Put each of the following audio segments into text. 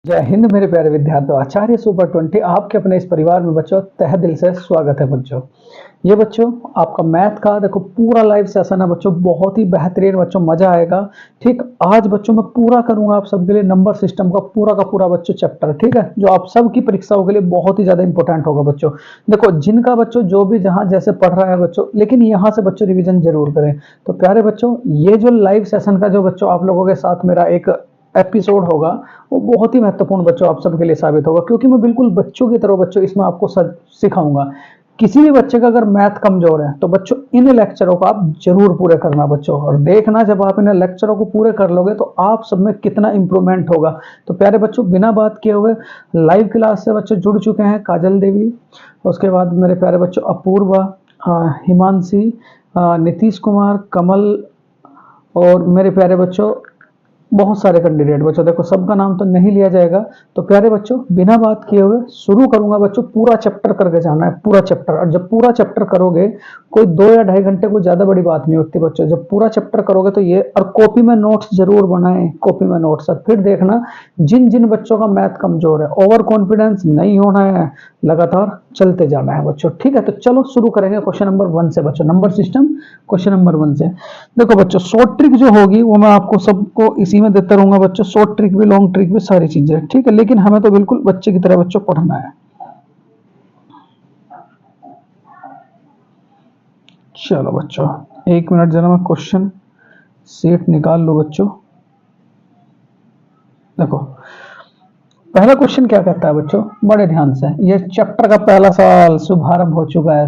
जय हिंद मेरे प्यारे विद्यार्थियों। आचार्य सुपर 20 आपके अपने इस परिवार में बच्चों तहे दिल से स्वागत है बच्चों। ये बच्चों आपका मैथ का देखो पूरा लाइव सेशन है बच्चों, बहुत ही बेहतरीन बच्चों, मजा आएगा। ठीक, आज बच्चों मैं पूरा करूंगा आप सबके लिए नंबर सिस्टम का पूरा बच्चों चैप्टर, ठीक है, जो आप सबकी परीक्षाओं के लिए बहुत ही ज्यादा इंपॉर्टेंट होगा बच्चों। देखो जिनका बच्चों जो भी जहां जैसे पढ़ रहा है बच्चों, लेकिन यहाँ से बच्चों रिवीजन जरूर करें। तो प्यारे बच्चों, ये जो लाइव सेशन का जो बच्चों आप लोगों के साथ मेरा एक एपिसोड होगा, वो बहुत ही महत्वपूर्ण बच्चों आप सबके लिए साबित होगा, क्योंकि मैं बिल्कुल बच्चों की तरह बच्चों इसमें आपको सिखाऊंगा। किसी भी बच्चे का अगर मैथ कमजोर है तो बच्चों इन लेक्चरों को आप जरूर पूरे करना बच्चों, और देखना जब आप इन लेक्चरों को पूरे कर लोगे तो आप सब में कितना इंप्रूवमेंट होगा। तो प्यारे बच्चों, बिना बात किए हुए लाइव क्लास से बच्चों जुड़ चुके हैं काजल देवी, उसके बाद मेरे प्यारे बच्चों अपूर्वा, हिमांशी, नीतीश कुमार, कमल, और मेरे प्यारे बच्चों बहुत सारे कैंडिडेट बच्चों। देखो सबका नाम तो नहीं लिया जाएगा। तो प्यारे बच्चों, बिना बात किए हुए शुरू करूंगा बच्चों। पूरा चैप्टर करके जाना है, पूरा चैप्टर। और जब पूरा चैप्टर करोगे, कोई 2 या ढाई घंटे को ज्यादा बड़ी बात नहीं होती बच्चों। जब पूरा चैप्टर करोगे तो ये, और कॉपी में नोट्स जरूर बनाएं, कॉपी में नोट्स। और फिर देखना जिन जिन बच्चों का मैथ कमजोर है, ओवर कॉन्फिडेंस नहीं होना है, लगातार चलते जाना है बच्चों, ठीक है। तो चलो शुरू करेंगे क्वेश्चन नंबर 1 से बच्चों, नंबर सिस्टम क्वेश्चन नंबर 1 से। देखो बच्चों, शॉर्ट ट्रिक जो होगी वो मैं आपको सबको इसी में देता रहूंगा बच्चों, शॉर्ट ट्रिक भी, लॉन्ग ट्रिक भी, सारी चीजें, ठीक है। लेकिन हमें तो बिल्कुल बच्चे की तरह बच्चों पढ़ना है। चलो बच्चों, 1 मिनट जरा मैं क्वेश्चन सेट निकाल लो बच्चों। देखो पहला क्वेश्चन क्या कहता है बच्चों, बड़े ध्यान से, ये चैप्टर का पहला सवाल शुभारंभ हो चुका है।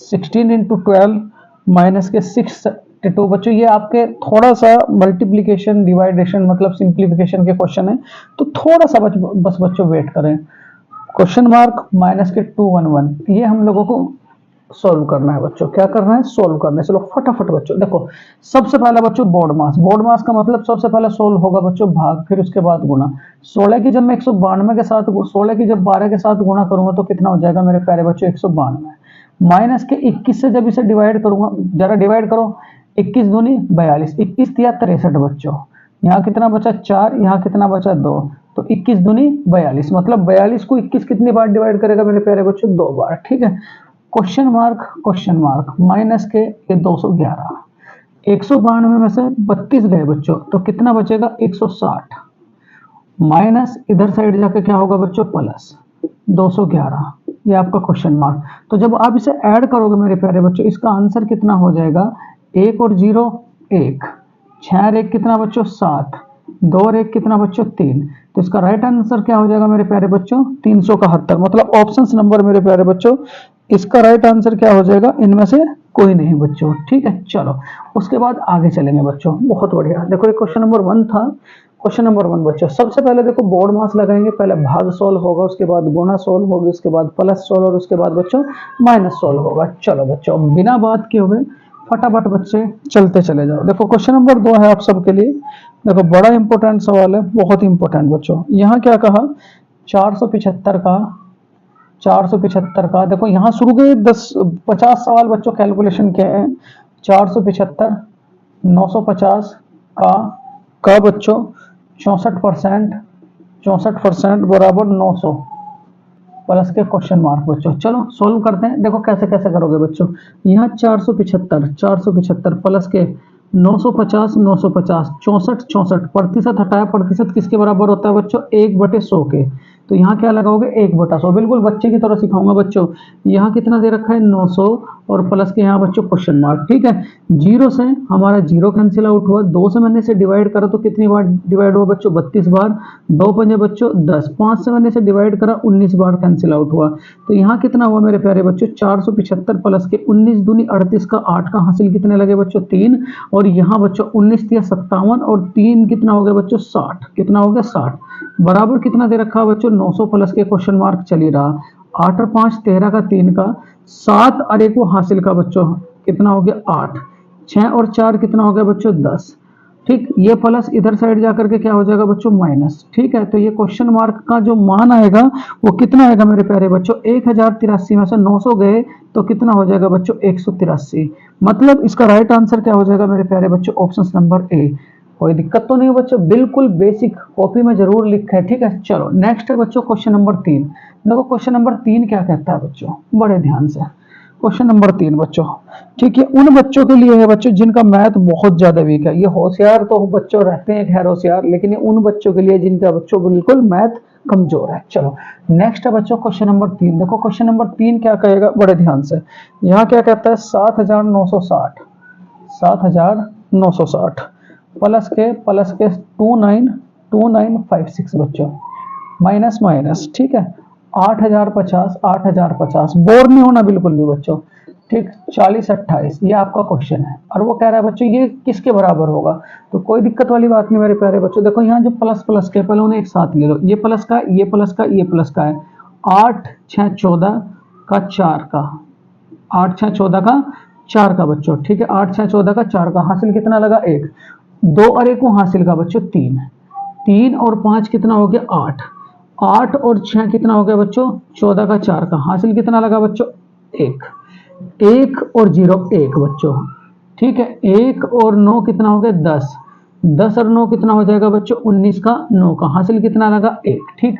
16 इंटू 12 माइनस के 62 बच्चों, ये आपके थोड़ा सा मल्टीप्लीकेशन डिवाइडेशन मतलब सिंप्लीफिकेशन के क्वेश्चन है, तो थोड़ा सा बस बच्चों वेट करें। क्वेश्चन मार्क माइनस के 211, ये हम लोगों को सोल्व करना है बच्चों। क्या करना है? सोल्व करना है। चलो फटाफट बच्चों, देखो सबसे पहला बच्चों बोर्ड मास। बोर्ड मास का मतलब सबसे पहले सोल्व होगा बच्चों भाग, फिर उसके बाद गुना। 16 की जब मैं 192 के साथ, 16 की जब 12 के साथ गुना करूंगा तो कितना हो जाएगा मेरे प्यारे बच्चों? 192। माइनस के 21 से जब इसे डिवाइड करूंगा, जरा डिवाइड करो, 21 दूनी 42, 21 दिया 63 बच्चों। यहाँ कितना बचा? 4, यहाँ कितना बचा? 2। तो 21 दूनी 42, मतलब 42 को 21 कितनी बार डिवाइड करेगा मेरे प्यारे बच्चों? 2 बार, ठीक है। क्वेश्चन मार्क माइनस के ये 211, 192 में से 32 गए बच्चों, तो कितना बचेगा? 160। माइनस इधर साइड जाके क्या होगा बच्चों? प्लस 211, ये आपका क्वेश्चन मार्क। तो जब आप इसे ऐड करोगे मेरे प्यारे बच्चों, इसका आंसर कितना हो जाएगा? 1 और 0 1, 6 और 1 कितना बच्चों? 7, 2 और 1 कितना बच्चों? 3। तो इसका राइट आंसर क्या हो जाएगा मेरे प्यारे बच्चों? 371, मतलब ऑप्शन नंबर मेरे प्यारे बच्चों, इसका राइट आंसर क्या हो जाएगा? इनमें से कोई नहीं बच्चों, ठीक है। चलो उसके बाद आगे चलेंगे बच्चों, बहुत बढ़िया। देखो ये क्वेश्चन नंबर 1 था। क्वेश्चन नंबर 1 बच्चों, सबसे पहले देखो बोर्ड मास लगाएंगे, पहले भाग सोल्व होगा, उसके बाद गुणा सोल्व होगी, उसके बाद प्लस सोल्व, और उसके बाद बच्चों माइनस सोल्व होगा। चलो बच्चों, बिना बात किए हुए फटाफट बच्चे चलते चले जाओ। देखो क्वेश्चन नंबर 2 है आप सबके लिए। देखो बड़ा इंपॉर्टेंट सवाल है, बहुत इंपॉर्टेंट बच्चों। यहाँ क्या कहा? 475 का, 475 का, देखो यहाँ शुरू के 50 सवाल बच्चों कैलकुलेशन के हैं। 475 950 का बच्चों 64%, 64% बराबर 900 प्लस के क्वेश्चन मार्क बच्चों। चलो सोल्व करते हैं। देखो कैसे कैसे करोगे बच्चों। यहाँ 475 प्लस के 950, 950, 64, 64, प्रतिशत हटाया, प्रतिशत किसके बराबर होता है बच्चों? 1/100 के। तो यहाँ क्या लगाओगे? 1/100, बिल्कुल बच्चे की तरह सिखाऊंगा बच्चों। यहाँ कितना दे रखा है? 900, और प्लस के यहाँ बच्चों क्वेश्चन मार्क, ठीक है। 0 से हमारा 0 कैंसिल आउट हुआ, 2 से मैंने से डिवाइड करा तो कितनी बार डिवाइड हुआ बच्चों? 32 बार। 2 पंजे बच्चों 10, 5 से मैंने से डिवाइड करा, 19 बार कैंसिल आउट हुआ। तो यहाँ कितना हुआ मेरे प्यारे बच्चों? 475 प्लस के 19 दूनी 38 का 8 का हासिल कितने लगे बच्चों? 3। और यहाँ बच्चों 19 दिया 57, और 3 कितना हो गया बच्चों? 60। कितना हो गया? 60 बराबर कितना दे रखा है बच्चों? 900 प्लस के क्वेश्चन मार्क चल ही रहा। 8 और 5 13 का, 3 का, 7 और 1 को हासिल का बच्चों कितना हो गया? 8। 6 और 4 कितना हो गया बच्चों? 10। ठीक, ये प्लस इधर साइड जाकर के क्या हो जाएगा बच्चों? माइनस, ठीक है। तो ये क्वेश्चन मार्क का जो मान आएगा वो कितना आएगा मेरे प्यारे बच्चों? 1083 में से 900 गए तो कितना हो जाएगा बच्चों? 183। मतलब इसका राइट आंसर क्या हो जाएगा मेरे प्यारे बच्चों? ऑप्शन नंबर ए, कोई दिक्कत तो नहीं है बच्चों, बिल्कुल बेसिक कॉपी में जरूर लिखा है, ठीक है। चलो नेक्स्ट है बच्चों क्वेश्चन नंबर 3। देखो क्वेश्चन नंबर 3 क्या कहता है बच्चों, बड़े ध्यान से। क्वेश्चन नंबर 3 बच्चों, ठीक है, उन बच्चों के लिए है बच्चों जिनका मैथ बहुत ज्यादा वीक है। ये होशियार तो बच्चों रहते हैं खैर होशियार, लेकिन ये उन बच्चों के लिए जिनका बच्चों बिल्कुल मैथ कमजोर है। चलो नेक्स्ट है बच्चों क्वेश्चन नंबर 3। देखो क्वेश्चन नंबर 3 क्या कहेगा, बड़े ध्यान से। यहाँ क्या कहता है 7960, 7960 प्लस के 2926 बच्चों, माइनस माइनस, ठीक है, 8050, 8050, बोर नहीं होना बिल्कुल भी बच्चों, ठीक। 4028 ये आपका क्वेश्चन है, और वो कह रहा है बच्चों ये किसके बराबर होगा। तो कोई दिक्कत वाली बात नहीं मेरे प्यारे बच्चों। देखो यहाँ जो प्लस प्लस के पहले उन्हें एक साथ ले लो, ये प्लस का, ये प्लस का, ये प्लस का है। 8 6 14 का 4 का, 8 6 14 का 4 का बच्चों, ठीक है। 8 6 14 का 4 का हासिल कितना लगा 1, 2 और 1 को हासिल का बच्चों 3, 3 और 5 कितना हो गया 8, 8 और 6 कितना हो गया बच्चों 14 का 4 का हासिल कितना लगा बच्चों 1, 1 और 0 1 बच्चों, ठीक है। 1 और 9 कितना हो गया 10, 10 और 9 कितना हो जाएगा बच्चों 19 का 9 का हासिल कितना लगा 1, ठीक।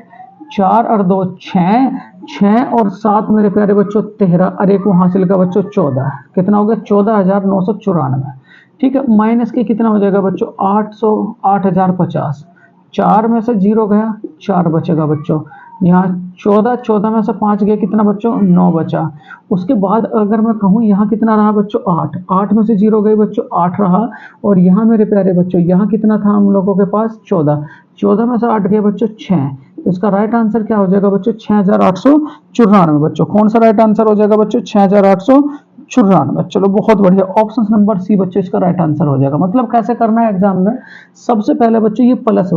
4 और 2 6, 6 और 7 मेरे प्यारे बच्चों 13 और 1 को हासिल का बच्चों 14, कितना हो गया 14994, ठीक है। माइनस के कितना हो जाएगा बच्चों 800, 8050, 4 में से 0 गया 4 बचेगा बच्चों। यहाँ 14, 14 में से 5 गया कितना बच्चों 9 बचा। उसके बाद अगर मैं कहूँ यहाँ कितना रहा बच्चों 8, 8 में से 0 गए बच्चों 8 रहा। और यहाँ मेरे प्यारे बच्चों यहाँ कितना था हम लोगों के पास 14, 14 में से 8 गए बच्चों 6। तो इसका राइट आंसर क्या हो जाएगा बच्चों 6894 बच्चों। कौन सा राइट आंसर हो जाएगा बच्चों 6894। चलो बहुत बढ़िया, ऑप्शन नंबर सी बच्चों इसका राइट आंसर हो जाएगा। मतलब कैसे करना है एग्जाम में, सबसे पहले बच्चों ये प्लस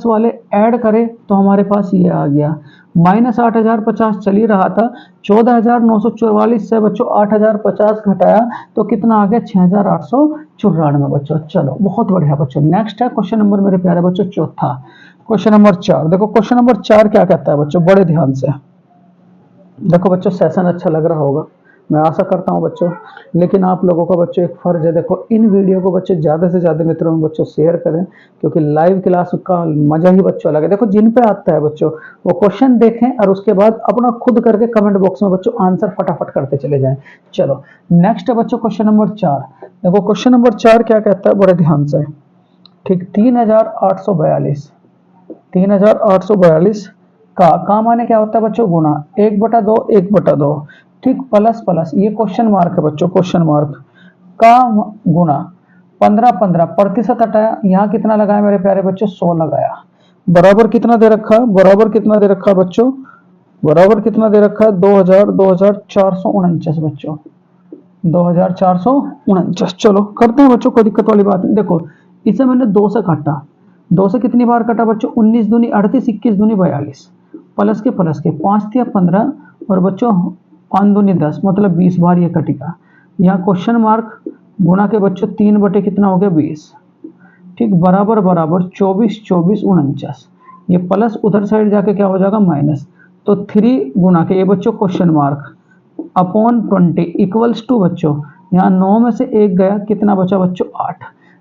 वाले ऐड करें तो हमारे पास ये आ गया माइनस 8050 चल ही रहा था, 14944 से बच्चों 8050 घटाया तो कितना आ गया 6894 बच्चों। चलो बहुत बढ़िया बच्चों। नेक्स्ट है क्वेश्चन नंबर मेरे प्यारे बच्चों चौथा, क्वेश्चन नंबर 4। देखो क्वेश्चन नंबर 4 क्या कहता है बच्चों, बड़े ध्यान से देखो बच्चों। सेशन अच्छा लग रहा होगा मैं आशा करता हूं बच्चों, लेकिन आप लोगों का बच्चों एक फर्ज है, देखो इन वीडियो को बच्चों ज़्यादा से ज़्यादा मित्रों में बच्चों शेयर करें, क्योंकि लाइव क्लास का मजा ही बच्चों अलग है। देखो जिन पे आता है बच्चों वो क्वेश्चन देखें और उसके बाद अपना खुद करके कमेंट बॉक्स में बच्चों आंसर फटाफट करते चले जाएं। चलो नेक्स्ट है बच्चों क्वेश्चन नंबर 4। देखो क्वेश्चन नंबर 4 क्या कहता है, बड़े ध्यान से, ठीक। 3842, 3842 का माने क्या होता है बच्चों गुना, 1/2 1/2, ठीक। प्लस प्लस ये क्वेश्चन मार्क है बच्चों, क्वेश्चन मार्क का गुना 15 15 प्रतिशत हटाया, यहाँ कितना लगाया मेरे प्यारे बच्चों 100 लगाया, बराबर कितना दे रखा है, बराबर कितना दे रखा है बच्चों, बराबर कितना दे रखा है 2449 बच्चों, 2449। चलो करते हैं बच्चों, कोई दिक्कत वाली बात नहीं। देखो इसे मैंने 2 से काटा, 2 से कितनी बार कटा बच्चों 19 दूनी 38, 21 दूनी 42, प्लस के 5 दिया 15 और बच्चों 5 दूनी 10 मतलब 20 बार ये कटेगा। यहाँ क्वेश्चन मार्क गुणा के बच्चों 3 बटे कितना हो गया 20, ठीक। बराबर बराबर 24 24 49, ये प्लस उधर साइड जाके क्या हो जाएगा माइनस, तो 3 गुना के ये बच्चों question mark upon 20 equals to बच्चों, यहाँ 9 में से 1 गया कितना बचा बच्चों 8,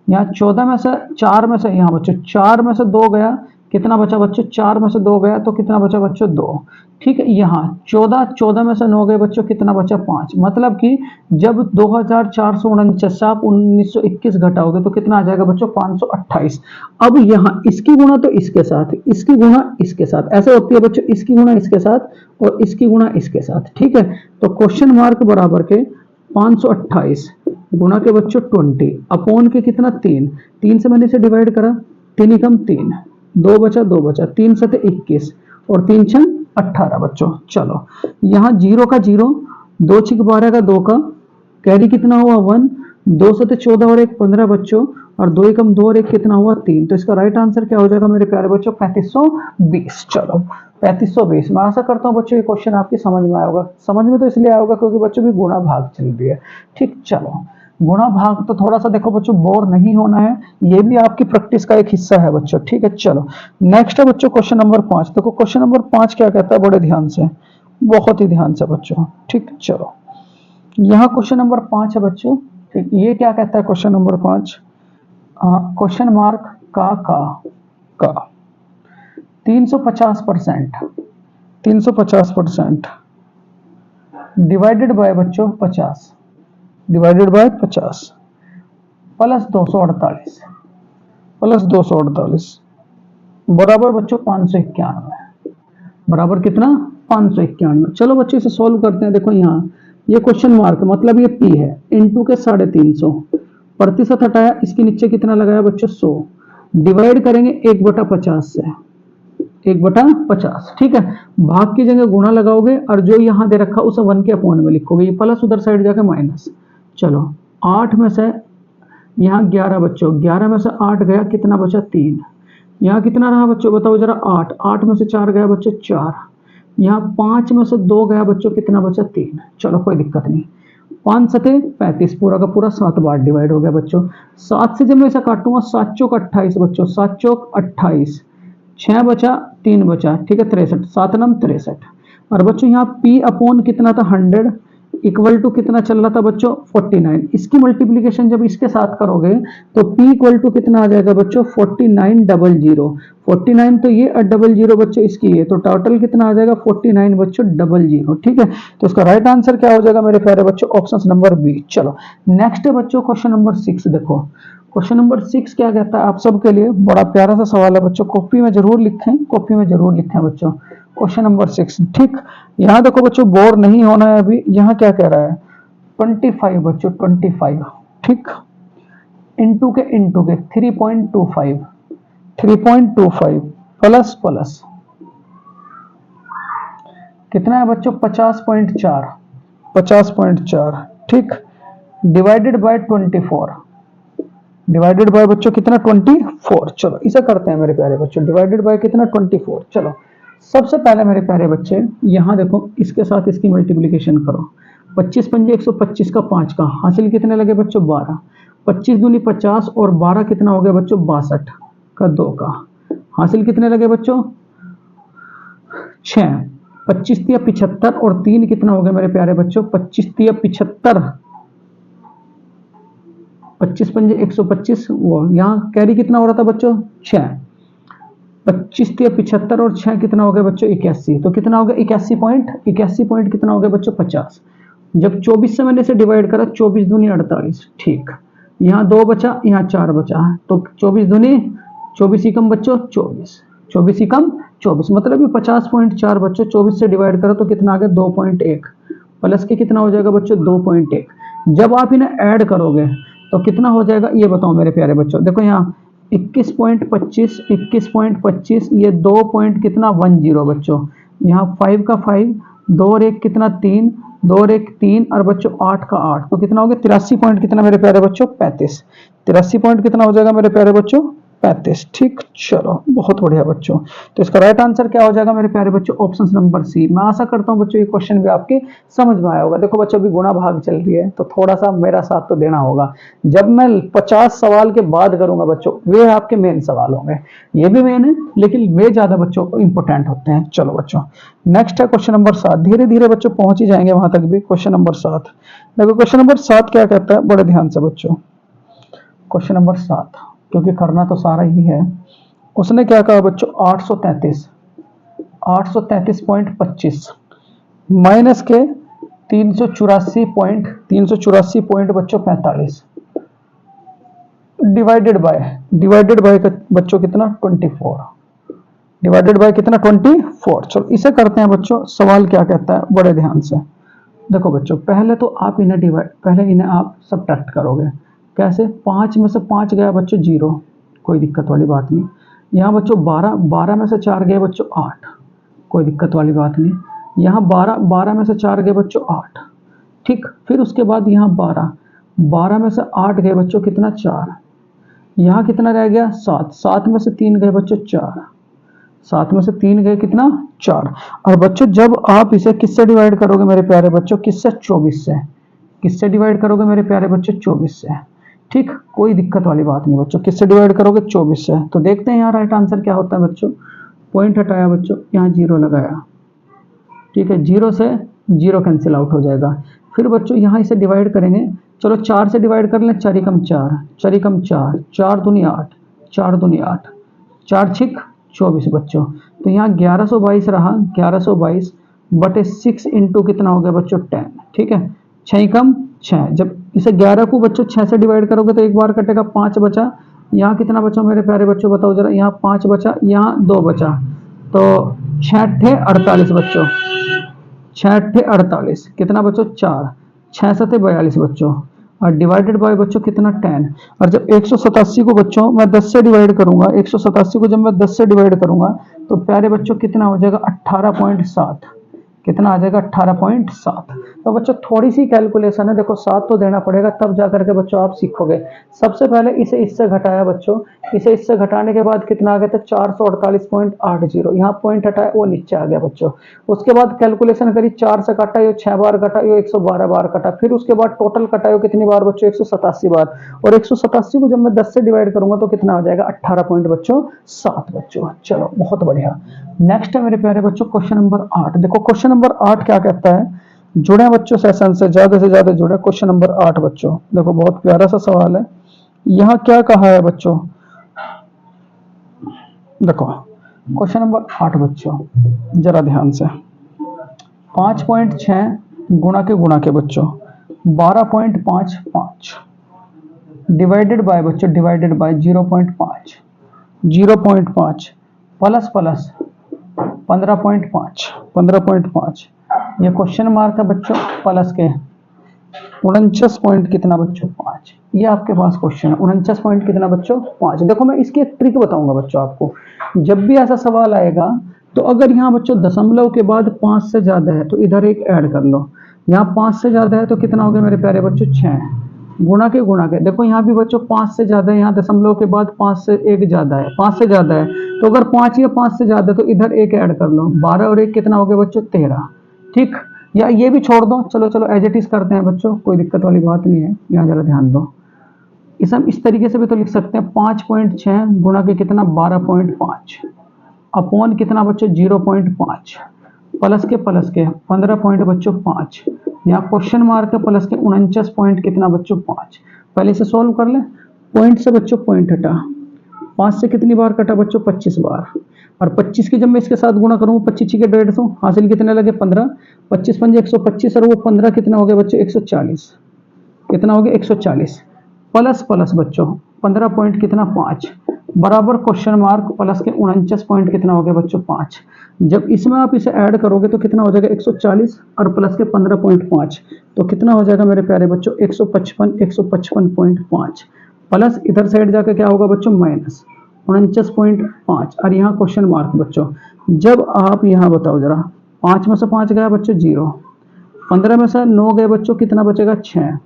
यहाँ 14 में से 4 में से यहाँ बच्चों 4 में से 2 गया कितना बचा बच्चों 4 में से 2 गया तो कितना बचा बच्चों 2, ठीक है। यहाँ 14 में से 9 गए बच्चों कितना बचा 5, मतलब कि जब 2449 आप 1921 घटाओगे तो कितना आ जाएगा बच्चों 528। अब यहाँ इसकी गुणा तो इसके साथ, इसकी गुणा इसके साथ, ऐसे होती है बच्चों, इसकी गुणा इसके साथ और इसकी गुणा इसके साथ, ठीक है। तो क्वेश्चन मार्क बराबर के 528 गुणा के बच्चों 20 अपॉन के कितना 3, 3 से मैंने इसे डिवाइड करा, 3 एकम 3, 2 बचा 2 बचा, 3 7 21 और 3 6 18 बच्चों। चलो यहाँ 0 का 0, 2 6 12 का 2 का कैरी कितना हुआ 1, 2 7 14 और 1 15 बच्चों, और 2 एकम 2 और 1 कितना हुआ 3। तो इसका राइट आंसर क्या हो जाएगा मेरे प्यारे बच्चों 3520। चलो 3520। मैं आशा करता हूँ बच्चों ये क्वेश्चन आपकी समझ में आया होगा। समझ में तो इसलिए आया होगा क्योंकि बच्चों भी गुणा भाग चल रही है, ठीक। चलो गुणा भाग तो थोड़ा सा देखो बच्चों बोर नहीं होना है, ये भी आपकी प्रैक्टिस का एक हिस्सा है बच्चों, ठीक है। चलो नेक्स्ट है बच्चों क्वेश्चन नंबर 5। देखो क्वेश्चन नंबर 5 क्या कहता है, बड़े ध्यान से, बहुत ही ध्यान से बच्चों, ठीक। चलो यहाँ क्वेश्चन नंबर 5 है बच्चों, ठीक। ये क्या कहता है क्वेश्चन नंबर 5, क्वेश्चन मार्क का 350%, 350% डिवाइडेड बाय बच्चों 50, डिवाइडेड बाय 50 प्लस 248, प्लस 248 बराबर बच्चों 591, बराबर कितना 591। चलो बच्चों इसे सॉल्व करते हैं। देखो यहाँ ये क्वेश्चन मार्क मतलब ये पी है, इनटू के 350, प्रतिशत हटाया, इसके नीचे कितना लगाया बच्चों 100, डिवाइड करेंगे 1/50 से, 1/50, ठीक है। भाग की जगह गुणा लगाओगे और जो यहाँ दे रखा उसे 1 के अपॉन में लिखोगे, ये प्लस उधर साइड जाके माइनस। चलो 8 में से यहाँ 11 बच्चों, 11 में से 8 गया, कितना बचा 3। यहाँ कितना रहा बच्चों बताओ जरा 8, 8 में से 4 गया बच्चों 4। यहाँ 5 में से 2 गया बच्चों, कितना बचा 3। चलो कोई दिक्कत नहीं, 5 सते 35, पूरा का पूरा 7 बार डिवाइड हो गया बच्चों। 7 से जब मैं इसे काटूंगा 7 चौक 28 बच्चों, 7 चौक 28, 6 बचा 3 बचा, ठीक है 63, 7 नम 63। और बच्चों यहाँ पी अपॉन कितना था 100 इक्वल टू कितना चल रहा था बच्चों 49। इसकी मल्टीप्लीकेशन जब इसके साथ करोगे तो p इक्वल टू कितना आ जाएगा बच्चों 4900, 49 तो ये 00 बच्चों इसकी है, तो टोटल कितना आ जाएगा 49 बच्चों 00, ठीक है। तो इसका राइट आंसर क्या हो जाएगा मेरे प्यारे बच्चों, ऑप्शन नंबर बी। चलो नेक्स्ट है बच्चों क्वेश्चन नंबर 6। देखो क्वेश्चन नंबर 6 क्या कहता है आप सबके लिए, बड़ा प्यारा सा सवाल है बच्चों, कॉपी में जरूर लिखें, कॉपी में जरूर लिखें बच्चों। क्वेश्चन नंबर 6, ठीक। यहाँ देखो बच्चों बोर नहीं होना है अभी। यहाँ क्या कह रहा है 25 बच्चों, 25, ठीक, इंटू के 3.25, 3.25 प्लस प्लस कितना है बच्चों 50.4, 50.4, ठीक, डिवाइडेड बाय 24, डिवाइडेड बाय बच्चों कितना 24। चलो इसे करते हैं मेरे प्यारे बच्चों, डिवाइडेड बाय कितना 24। चलो सबसे पहले मेरे प्यारे बच्चे यहाँ देखो इसके साथ इसकी मल्टीप्लिकेशन करो, 25 पंजे 125 का 5 का हासिल कितने लगे बच्चों 12, 25 दूनी 50 और 12 कितना हो गया बच्चों 62 का 2 का हासिल कितने लगे बच्चों 6, 25 तिया 75 और 3 कितना हो गया मेरे प्यारे बच्चों 25 तिया 75, 25 पंजे 125, वो यहाँ कैरी कितना हो रहा था बच्चों 6, 25 तिया 75 और 6 कितना हो गया बच्चों 81, तो कितना हो गया 81 पॉइंट, 81 पॉइंट कितना हो गया बच्चों 50। जब 24 से मैंने इसे डिवाइड करा 24 दूनी 48, ठीक, यहाँ 2 बचा यहाँ 4 बचा, तो 24 दूनी 24 ही कम बच्चों 24, 24 ही कम 24, मतलब ये 50.4 बच्चों 24 से डिवाइड करो तो कितना आ गया 2.1 प्लस के कितना हो जाएगा बच्चों 2.1। जब आप इन्हें ऐड करोगे तो कितना हो जाएगा ये बताओ मेरे प्यारे बच्चों। देखो यहाँ 21.25, 21.25, ये 2 पॉइंट कितना 10 बच्चों, यहाँ 5 का 5, 2 और 1 कितना 3, 2 और 1 3 और बच्चों 8 का 8, तो कितना हो गया 83 पॉइंट कितना मेरे प्यारे बच्चों 35, 83 पॉइंट कितना हो जाएगा मेरे प्यारे बच्चों 35, ठीक। चलो बहुत बढ़िया बच्चों, तो इसका राइट आंसर क्या हो जाएगा मेरे प्यारे बच्चों ऑप्शन नंबर सी। मैं आशा करता हूं बच्चों ये क्वेश्चन भी आपके समझ में आया होगा। देखो बच्चों अभी गुणा भाग चल रही है तो थोड़ा सा मेरा साथ तो देना होगा। जब मैं 50 सवाल के बाद करूंगा बच्चों वे आपके मेन सवाल होंगे, ये भी मेन है लेकिन वे ज्यादा बच्चों को इंपॉर्टेंट होते हैं। चलो बच्चों नेक्स्ट है क्वेश्चन नंबर 7, धीरे धीरे बच्चों पहुंच ही जाएंगे वहां तक भी। क्वेश्चन नंबर 7, देखो क्वेश्चन नंबर 7 क्या कहता है, बड़े ध्यान से बच्चों। क्वेश्चन नंबर 7 क्योंकि करना तो सारा ही है, उसने क्या कहा बच्चों 833.25 माइनस के 384 पॉइंट बच्चों 45 डिवाइडेड बाय बच्चों कितना 24, डिवाइडेड बाय कितना 24। चलो इसे करते हैं बच्चों। सवाल क्या कहता है बड़े ध्यान से देखो बच्चों, पहले तो आप इन्हें आप सब्ट्रैक्ट करोगे। कैसे, 5 में से 5 गया बच्चों 0, कोई दिक्कत वाली बात नहीं। यहाँ बच्चों 12 में से 4 गए बच्चों 8, कोई दिक्कत वाली बात नहीं। यहाँ 12 में से 4 गए बच्चों 8, ठीक। फिर उसके बाद यहाँ 12 में से 8 गए बच्चों कितना 4, यहाँ कितना रह गया 7 में से 3 गए बच्चों 4, 7 में से 3 गए कितना 4। और बच्चों जब आप इसे किससे डिवाइड करोगे मेरे प्यारे बच्चों, किससे 24 से, किससे डिवाइड करोगे मेरे प्यारे बच्चों 24 से, ठीक। कोई दिक्कत वाली बात नहीं बच्चों, किससे डिवाइड करोगे 24 से। तो देखते हैं यहाँ राइट आंसर क्या होता है बच्चों। पॉइंट हटाया बच्चों, यहाँ 0 लगाया, ठीक है, 0 से 0 कैंसिल आउट हो जाएगा। फिर बच्चों यहाँ इसे डिवाइड करेंगे चलो 4 से डिवाइड कर लें, 4 एकम 4, 4 एकम 4, 4 दूनी 8, 4 दूनी 8, 4 छिक 24 बच्चों। तो यहाँ 1122 रहा, 1122 बटे 6 इंटू कितना हो गया बच्चों 10, ठीक है। 6 एकम 6, जब इसे 11 को बच्चों 6 से डिवाइड करोगे तो एक बार कटेगा, 5 बचा। यहाँ कितना बचा मेरे प्यारे बच्चों बताओ जरा, यहाँ 5 बचा, यहाँ 2 बचा, तो 6 × 48 बच्चों, 6 × 48 कितना बच्चों 4, 6 × 7 = 42 बच्चों, और डिवाइडेड बाय बच्चों कितना 10। और जब 187 को बच्चों मैं 10 से डिवाइड करूंगा, 187 को जब मैं 10 से डिवाइड करूंगा तो प्यारे बच्चों कितना हो जाएगा 18.7, कितना आ जाएगा 18.7। तो बच्चों थोड़ी सी कैलकुलेशन है, देखो 7 तो देना पड़ेगा तब जा करके बच्चों आप सीखोगे। सबसे पहले इसे इससे घटाया बच्चों, इसे इससे घटाने के बाद कितना आ गया था 448.80, यहाँ पॉइंट हटाया वो नीचे आ गया बच्चों। उसके बाद कैलकुलेशन करी, 4 से काटा, ये 6 बार कटा, ये 112 बार कटा, फिर उसके बाद टोटल कटा कितनी बार बच्चों 187 बार, और 187 को जब मैं 10 से डिवाइड करूंगा तो कितना आ जाएगा 18.7 बच्चों। चलो बहुत बढ़िया। नेक्स्ट है मेरे प्यारे बच्चों क्वेश्चन नंबर 8। देखो क्वेश्चन नंबर 8 क्या कहता है, जुड़े बच्चों सेशन से ज्यादा जुड़े। क्वेश्चन नंबर 8 बच्चों देखो बहुत प्यारा सा सवाल है। यहाँ क्या कहा है बच्चों, देखो क्वेश्चन नंबर 8 बच्चों जरा ध्यान से, 5.6 गुणा के बच्चों 12.55 डिवाइडेड बाय बच्चों, डिवाइडेड बाय 0.5, 0.5 प्लस 15.5, ये क्वेश्चन मार्क है बच्चों, प्लस के 49 पॉइंट कितना बच्चों 5, ये आपके पास क्वेश्चन है 49 पॉइंट कितना बच्चों 5। देखो मैं इसकी एक ट्रिक बताऊंगा बच्चों आपको, जब भी ऐसा सवाल आएगा तो अगर यहाँ बच्चों दशमलव के बाद 5 से ज्यादा है तो इधर एक ऐड कर लो, यहाँ 5 से ज्यादा है तो कितना हो गया मेरे प्यारे बच्चों 6, गुणा के देखो यहाँ भी बच्चों 5 से ज्यादा है, यहाँ दशमलव के बाद 5 से एक ज्यादा है, 5 से ज्यादा है, तो अगर 5 या 5 से ज्यादा है तो इधर एक ऐड कर लो, 12 और 1 कितना हो गया बच्चों 13, ठीक। या ये भी छोड़ दो, चलो एज इट इज करते हैं बच्चों, कोई दिक्कत वाली बात नहीं है। यहाँ जरा ध्यान दो, इसे हम इस तरीके से भी तो लिख सकते हैं, 5.6 गुणा के कितना 12.5 अपॉन कितना बच्चों 0.5 प्लस के 15 पॉइंट बच्चों 5, यहाँ क्वेश्चन मार्क है प्लस के 49 पॉइंट कितना बच्चों 5। पहले इसे सॉल्व कर ले, पॉइंट से बच्चों पॉइंट हटा, 5 से कितनी बार कटा बच्चों 25 बार, और 25 की जब मैं इसके साथ गुणा करूंगा 25 के 150 हासिल कितने लगे 15, 25 पंजे 125 और वो 15 कितना हो गया बच्चों 140, कितना हो गया 140 प्लस बच्चों 15 पॉइंट कितना 5 बराबर क्वेश्चन मार्क प्लस के 49 पॉइंट कितना हो गया बच्चों 5। जब इसमें आप इसे ऐड करोगे तो कितना हो जाएगा 140 और प्लस के 15.5, तो कितना हो जाएगा मेरे प्यारे बच्चों 155.5 प्लस इधर साइड जाकर क्या होगा बच्चों माइनस 49.5, और यहाँ क्वेश्चन मार्क बच्चों। जब आप यहाँ बताओ जरा, 5 में से 5 गया बच्चों 0, 15 में से 9 गए बच्चों कितना बचेगा 6,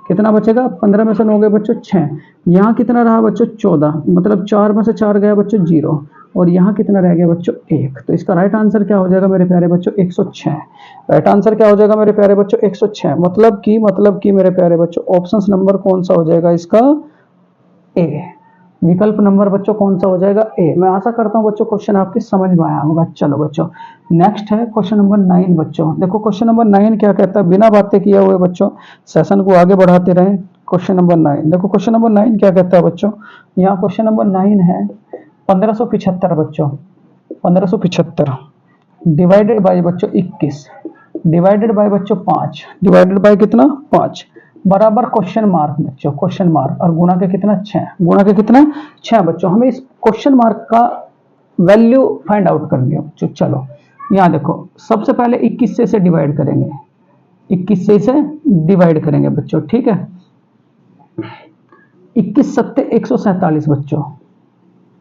कितना बचेगा 15 में से 9 गए बच्चों 6, यहाँ कितना रहा बच्चों 14, मतलब 4 में से 4 गया बच्चों 0, और यहाँ कितना रह गया बच्चों 1। तो इसका राइट आंसर क्या हो जाएगा मेरे प्यारे बच्चों 106। राइट आंसर क्या हो जाएगा मेरे प्यारे बच्चों 106, मतलब कि मेरे प्यारे बच्चों ऑप्शन नंबर कौन सा हो जाएगा इसका ए, विकल्प नंबर बच्चों कौन सा हो जाएगा ए। मैं आशा करता हूँ बच्चों क्वेश्चन आपके समझ में आया होगा। चलो बच्चों नेक्स्ट है क्वेश्चन नंबर 9 बच्चों। देखो क्वेश्चन नंबर 9 क्या कहता है, बिना बातें किए हुए बच्चों सेशन को आगे बढ़ाते रहें। क्वेश्चन नंबर 9, देखो क्वेश्चन नंबर 9 क्या कहता है बच्चों, यहाँ क्वेश्चन नंबर 9 है 1575 बच्चों, 1575 डिवाइडेड बाय बच्चों 21 डिवाइडेड बाय बच्चों 5 डिवाइडेड बाय कितना 5 बराबर क्वेश्चन मार्क बच्चों, क्वेश्चन मार्क और गुणा के कितना 6, गुणा के कितना 6 बच्चों। हमें इस क्वेश्चन मार्क का वैल्यू फाइंड आउट कर लिया बच्चों। चलो यहाँ देखो सबसे पहले 21 से इसे डिवाइड करेंगे, 21 से इसे डिवाइड करेंगे बच्चों, ठीक है। 21 सत्ते 147 बच्चों,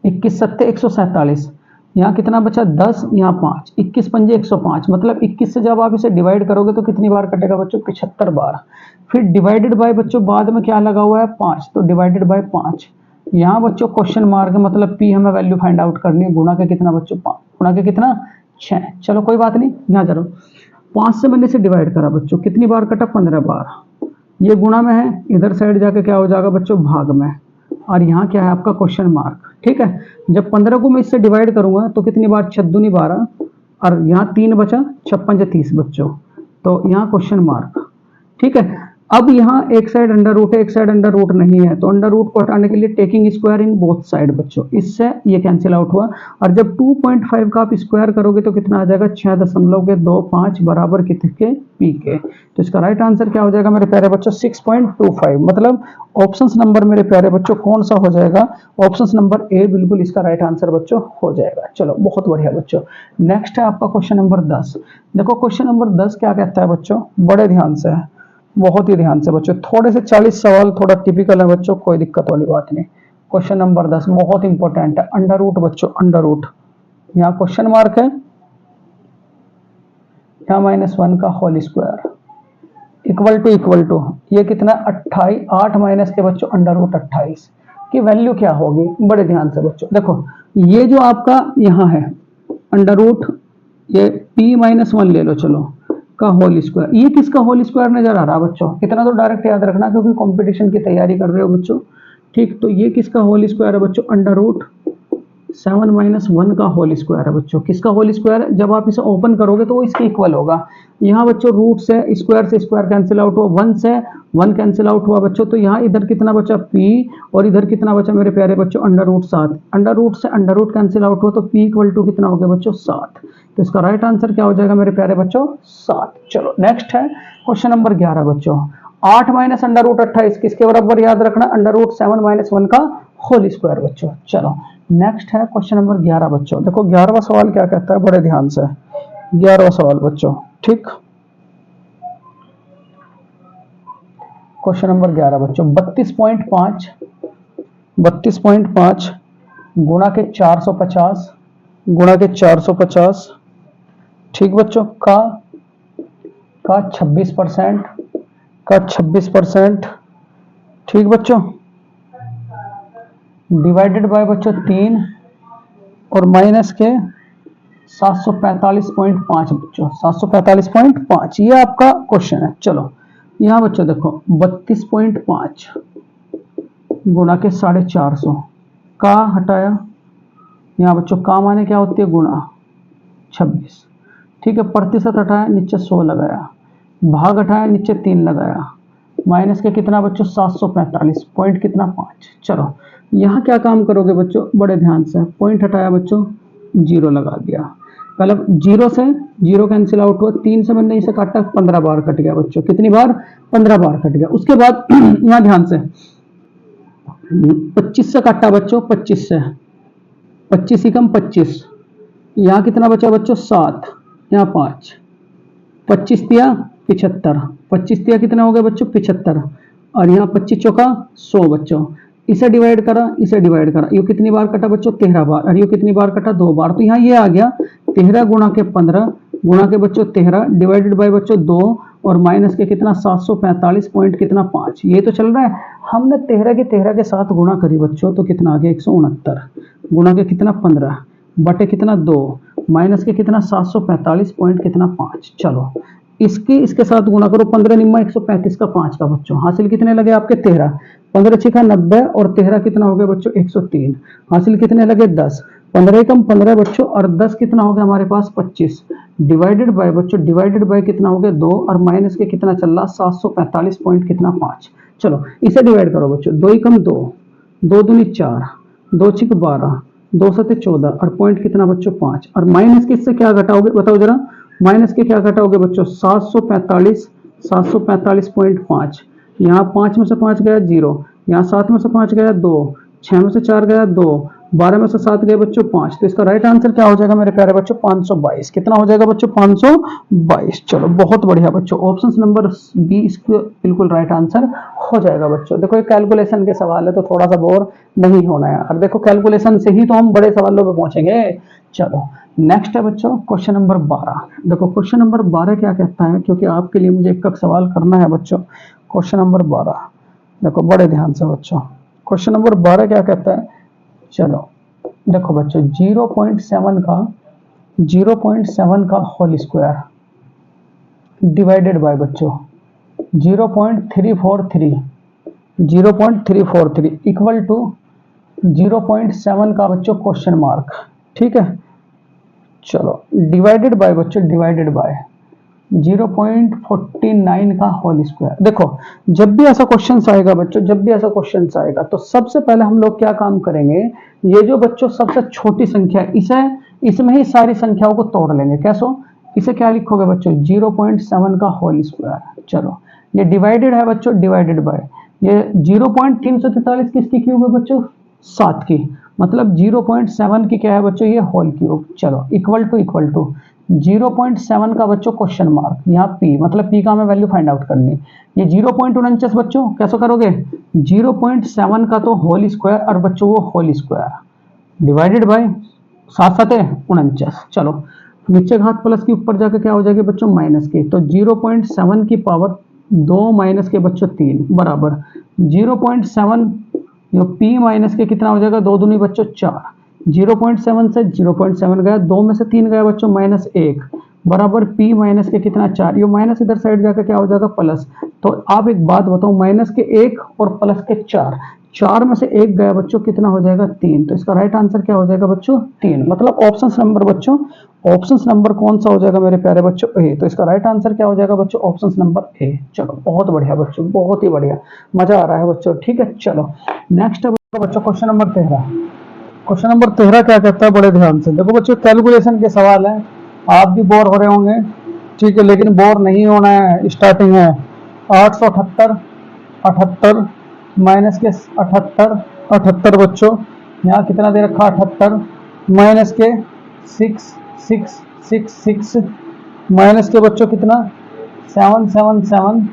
21 सत्ते 147, यहाँ कितना बचा 10, यहाँ 5, 21 पंजे 105, मतलब 21 से जब आप इसे डिवाइड करोगे तो कितनी बार कटेगा बच्चों 75 बार। फिर डिवाइडेड बाय बच्चों बाद में क्या लगा हुआ है 5, तो डिवाइडेड बाय 5, यहाँ बच्चों क्वेश्चन मार्क मतलब पी हमें वैल्यू फाइंड आउट करनी है, गुणा के कितना बच्चों 5, गुणा के कितना 6। चलो कोई बात नहीं, यहाँ चलो 5 से मैंने इसे डिवाइड करा बच्चों, कितनी बार कटा 15 बार, ये गुणा में है, इधर साइड जाके क्या हो जाएगा बच्चों भाग में, और यहाँ क्या है आपका क्वेश्चन मार्क, ठीक है। जब 15 को मैं इससे डिवाइड करूंगा तो कितनी बार 6 दूनी 12, और यहाँ 3 बचा 56 30 बच्चों, तो यहाँ क्वेश्चन मार्क, ठीक है। अब यहाँ एक साइड अंडर रूट है, एक साइड अंडर रूट नहीं है, तो अंडर रूट को हटाने के लिए taking square in both side बच्चों, इससे ये कैंसिल आउट हुआ। और जब 2.5 का आप स्क्वायर करोगे तो कितना आ जाएगा, 6.25 बराबर किसके, पी के। तो इसका राइट आंसर क्या हो जाएगा मेरे प्यारे बच्चों, 6.25। मतलब ऑप्शन नंबर मेरे प्यारे बच्चों कौन सा हो जाएगा, ऑप्शन नंबर ए बिल्कुल इसका राइट आंसर बच्चों हो जाएगा। चलो बहुत बढ़िया बच्चों। नेक्स्ट है आपका क्वेश्चन नंबर 10। देखो क्वेश्चन नंबर 10 क्या कहता है बच्चों, बड़े ध्यान से, बहुत ही ध्यान से बच्चों, थोड़े से 40 सवाल थोड़ा टिपिकल है बच्चों, कोई दिक्कत वाली बात नहीं। क्वेश्चन नंबर 10 बहुत इंपॉर्टेंट है, अंडर रूट बच्चों, अंडर रूट, यहाँ क्वेश्चन मार्क है, यहाँ -1 का होल स्क्वायर इक्वल टू ये कितना 28, 8 माइनस के बच्चों अंडर रूट 28 की वैल्यू क्या होगी, बड़े ध्यान से बच्चों। देखो ये जो आपका यहाँ है अंडर रूट, ये p-1 ले लो चलो का होल स्क्वायर, ये किसका होल स्क्वायर नजर आ रहा है बच्चों, इतना तो डायरेक्ट याद रखना क्योंकि कंपटीशन की तैयारी कर रहे हो बच्चों। ठीक, तो ये किसका होल स्क्वायर है बच्चों, अंडर रूट 7-1 का होल स्क्वायर है बच्चों। किसका होल स्क्वायर है, जब आप इसे ओपन करोगे तो वो इसके इक्वल होगा। यहाँ बच्चों रूट से स्क्वायर कैंसिल आउट हुआ, 1 से 1 कैंसिल आउट हुआ बच्चों, तो यहाँ इधर कितना बचा p, और इधर कितना बचा मेरे प्यारे बच्चों अंडर रूट 7, अंडर रूट से अंडर रूट कैंसिल आउट हुआ, तो p इक्वल टू कितना हो गया बच्चों 7। तो इसका राइट आंसर क्या हो जाएगा मेरे प्यारे बच्चों 7। चलो नेक्स्ट है क्वेश्चन नंबर 11 बच्चों, 8 माइनस अंडर रूट 28 किसके बराबर याद रखना, अंडर रूट 7-1 का होल स्क्वायर बच्चों। चलो नेक्स्ट है क्वेश्चन नंबर 11 बच्चों। देखो 11वां सवाल क्या कहता है, बड़े ध्यान से, 11वां सवाल बच्चों। ठीक, क्वेश्चन नंबर 11 बच्चों, 32.5 गुणा के 450 ठीक बच्चों का 26%, का 26%, ठीक बच्चों, डिवाइडेड बाय बच्चों 3 और माइनस के 745.5 बच्चों, 745.5 ये आपका क्वेश्चन है। चलो यहाँ बच्चों देखो 32.5 गुणा के 450 का हटाया, यहाँ बच्चों का माने क्या होती है गुणा 26, ठीक है, प्रतिशत हटाया नीचे 100 लगाया, भाग हटाया नीचे 3 लगाया, माइनस के कितना बच्चों 745 पॉइंट कितना 5। चलो यहाँ क्या काम करोगे बच्चों, बड़े ध्यान से, पॉइंट हटाया बच्चों 0 लगा दिया, मतलब 0 से 0 कैंसिल आउट हुआ, 3 से मैंने इसे काटा 15 बार कट गया बच्चों, कितनी बार 15 बार कट गया। उसके बाद यहाँ ध्यान से 25 से काटा बच्चों, 25 से 25 ही कम 25, यहाँ कितना बचा बच्चों 7, यहाँ 5, 25 दिया 75, 25 दिया कितना हो गया बच्चों 75, और यहाँ 25 चौका 100 बच्चों, इसे डिवाइड करा, ये कितनी बार कटा बच्चों 13 बार, और ये कितनी बार कटा 2 बार, तो यहाँ ये आ गया 13 गुणा के 15 गुणा के बच्चों 13 डिवाइडेड बाय बच्चों 2 और माइनस के कितना 745 पॉइंट कितना 5, ये तो चल रहा है। हमने 13 के साथ गुणा करी बच्चों, तो कितना आ गया 169 गुणा के कितना 15 बटे कितना 2 माइनस के कितना 745 पॉइंट कितना 5। चलो इसके साथ गुणा करो, 15 निम्मा 135 का 5 का बच्चों, हासिल कितने लगे आपके 13, 15 छिका 90 और 13 कितना हो गया बच्चों 103, हासिल कितने लगे 10, 15 कम 15 बच्चों और 10 कितना हो गया हमारे पास 25, डिवाइडेड बाय बच्चों, डिवाइडेड बाय कितना हो गया 2 और माइनस के कितना चल रहा 745 पॉइंट कितना 5। चलो इसे डिवाइड करो बच्चों, 2 कम 2, 2 दूनी 4, 2 छिक 12, 2 सते 14 और पॉइंट कितना बच्चों 5, और माइनस के इससे क्या घटाओगे बताओ जरा, माइनस के क्या घटाओगे बच्चों 745.5, यहाँ 5 में से 5 गया 0, यहाँ 7 में से 5 गया 2, 6 में से 4 गया 2, 12 में से 7 गए बच्चों 5, तो इसका राइट आंसर क्या हो जाएगा मेरे प्यारे बच्चों 522, कितना हो जाएगा बच्चों 522। चलो बहुत बढ़िया बच्चों, ऑप्शन नंबर बी इसका बिल्कुल राइट आंसर हो जाएगा बच्चों। देखो ये कैलकुलेशन के सवाल है तो थोड़ा सा बोर नहीं होना है, और देखो कैलकुलेशन से ही तो हम बड़े सवालों पे पहुंचेंगे। चलो नेक्स्ट है बच्चों क्वेश्चन नंबर 12। देखो क्वेश्चन नंबर 12 क्या कहता है, क्योंकि आपके लिए मुझे एक सवाल करना है बच्चों। क्वेश्चन नंबर 12 देखो बड़े ध्यान से बच्चों, क्वेश्चन नंबर 12 क्या कहता है, चलो देखो बच्चों 0.7 का होल स्क्वायर डिवाइडेड बाय बच्चों 0.343 इक्वल टू 0.7 का बच्चों क्वेश्चन मार्क, ठीक है। चलो डिवाइडेड बाय बच्चों, डिवाइडेड बाय 0.49 का होल स्क्वायर। देखो जब भी ऐसा क्वेश्चन आएगा बच्चों, जब भी ऐसा क्वेश्चन आएगा तो सबसे पहले हम लोग क्या काम करेंगे, ये जो बच्चों सबसे छोटी संख्या है इसे, इसमें ही सारी संख्याओं को तोड़ लेंगे। कैसो, इसे क्या लिखोगे बच्चों, 0.7 का होल स्क्वायर। चलो ये डिवाइडेड है बच्चों, डिवाइडेड बाय ये 0.343 किसकी क्यूब है बच्चों, 7 की, मतलब 0.7 की क्या है बच्चों, ये होल क्यूब। चलो इक्वल टू 0.7 का बच्चों क्वेश्चन मार्क, यहाँ पी, मतलब पी का हमें वैल्यू फाइंड आउट करनी। ये 0.49 बच्चों कैसे करोगे, 0.7 का तो होल स्क्वायर और बच्चों वो होल स्क्वायर डिवाइडेड बाय 7 चलो नीचे घात प्लस की ऊपर जाकर क्या हो जाएगी बच्चों माइनस की, तो 0.7 की पावर 2 माइनस के बच्चों 3 बराबर 0.7, जो p माइनस के कितना हो जाएगा, 2 दूनी बच्चों 4, 0.7 से 0.7 गया, 2 में से 3 गया बच्चों -1 बराबर p माइनस के कितना 4, ये माइनस इधर साइड जाकर क्या हो जाएगा प्लस। तो आप एक बात बताओ, माइनस के 1 और प्लस के 4, 4 में से 1 गया बच्चों, कितना हो जाएगा 3, तो इसका राइट आंसर क्या हो जाएगा बच्चों 3, मतलब ऑप्शन नंबर बच्चों, ऑप्शन नंबर कौन सा हो जाएगा मेरे प्यारे बच्चों, ए। तो इसका राइट आंसर क्या हो जाएगा बच्चों, ऑप्शन नंबर ए। चलो बहुत बढ़िया बच्चों, बहुत ही बढ़िया, मजा आ रहा है बच्चों। ठीक है चलो नेक्स्ट है बच्चों क्वेश्चन नंबर 13। क्वेश्चन नंबर 13 क्या कहता है, बड़े ध्यान से देखो बच्चों, कैलकुलेशन के सवाल है, आप भी बोर हो रहे होंगे, ठीक है, लेकिन बोर नहीं होना है। स्टार्टिंग है 878 78 माइनस के 78 78 बच्चों, यहाँ कितना दे रखा 78 माइनस के 6 6 6 6 माइनस के बच्चों कितना 777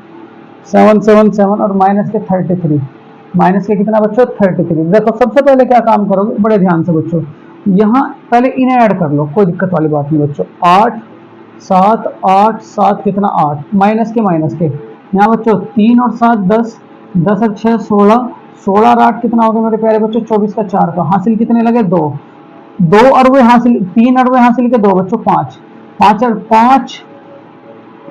777 और माइनस के 33, माइनस के कितना बच्चों 33। देखो सबसे पहले क्या काम करोगे, बड़े ध्यान से बच्चों, यहाँ पहले इन्हें ऐड कर लो, कोई दिक्कत वाली बात नहीं बच्चों। 8 7 8 7 कितना 8 माइनस के यहाँ बच्चों 3 और 7 10 10 और 6 16 16 और 8 कितना हो गया मेरे प्यारे बच्चों 24 का 4 का, हासिल कितने लगे 2 2 अरवे हासिल, 3 अरवे हासिल के 2 बच्चों 5 5 और 5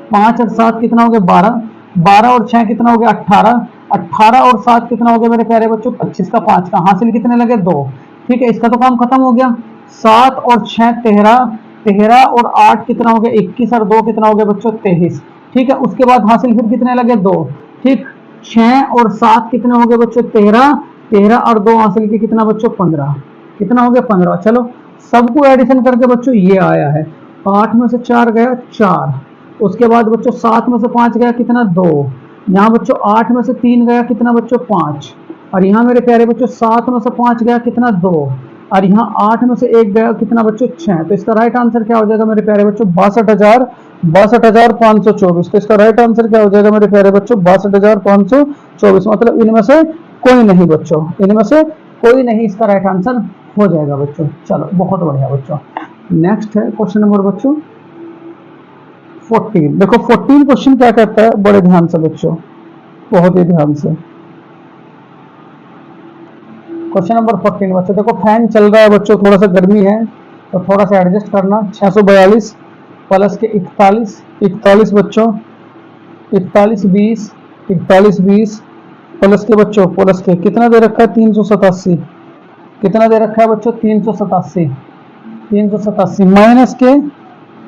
5 और 7 कितना हो गया 12 12 और 6 कितना हो गया 18 18 और 7 कितना हो गया मेरे प्यारे बच्चों 25 का 5 का, हासिल कितने लगे 2। ठीक है इसका तो काम खत्म हो गया। 7 और 6 13 13 और 8 कितना हो गया 21 और 2 कितना हो गया बच्चों 23। ठीक है उसके बाद हासिल फिर कितने लगे 2। ठीक 6 और 7 कितने हो गए बच्चों 13 13 और 2 हासिल के कितना बच्चों 15, कितना हो गया 15। चलो सबको एडिशन करके बच्चों ये आया है, 8 में से 4 गया 4, उसके बाद बच्चों 7 में से 5 गया कितना 2, यहाँ बच्चों 8 में से 3 गया कितना बच्चों 5, और यहाँ मेरे प्यारे बच्चों 7 में से 5 गया कितना 2, और यहाँ 8 में से 1 गया कितना बच्चों 6। तो इसका राइट आंसर क्या हो जाएगा मेरे प्यारे बच्चों 62,524। तो इसका राइट आंसर क्या हो जाएगा मेरे प्यारे बच्चों 62,524, मतलब इनमें से कोई नहीं बच्चों, इनमें से कोई नहीं इसका राइट आंसर हो जाएगा बच्चों। चलो बहुत बढ़िया बच्चों, नेक्स्ट है क्वेश्चन नंबर बच्चों 14। देखो 14 क्वेश्चन क्या कहता है, बड़े ध्यान से बच्चों, बहुत ही ध्यान से। क्वेश्चन नंबर 14 बच्चों देखो, फैन चल रहा है बच्चों, थोड़ा सा गर्मी है तो थोड़ा सा एडजस्ट करना। 642 प्लस के 41 41 बच्चों 41 20 41 20 प्लस के बच्चों प्लस के कितना दे रखा है 387, कितना दे रखा है बच्चों 387 माइनस के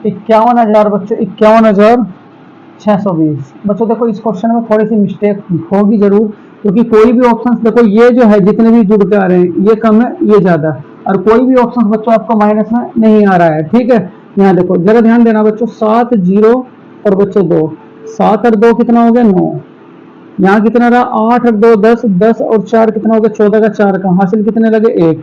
51,000 बच्चों 51,620। बच्चों देखो इस क्वेश्चन में थोड़ी सी मिस्टेक होगी जरूर, क्योंकि कोई भी ऑप्शन देखो ये जो है जितने भी जुड़ के आ रहे हैं ये कम है ये ज्यादा, और कोई भी ऑप्शन बच्चों आपको माइनस में नहीं आ रहा है। ठीक है यहाँ देखो जरा ध्यान देना बच्चों, 7 0 और बच्चों 2, 7 और 2 कितना हो गया 9, यहाँ कितना रहा 8 और 2 10 10 और 4 कितना हो गया 14 का 4 का, हासिल कितने लगे 1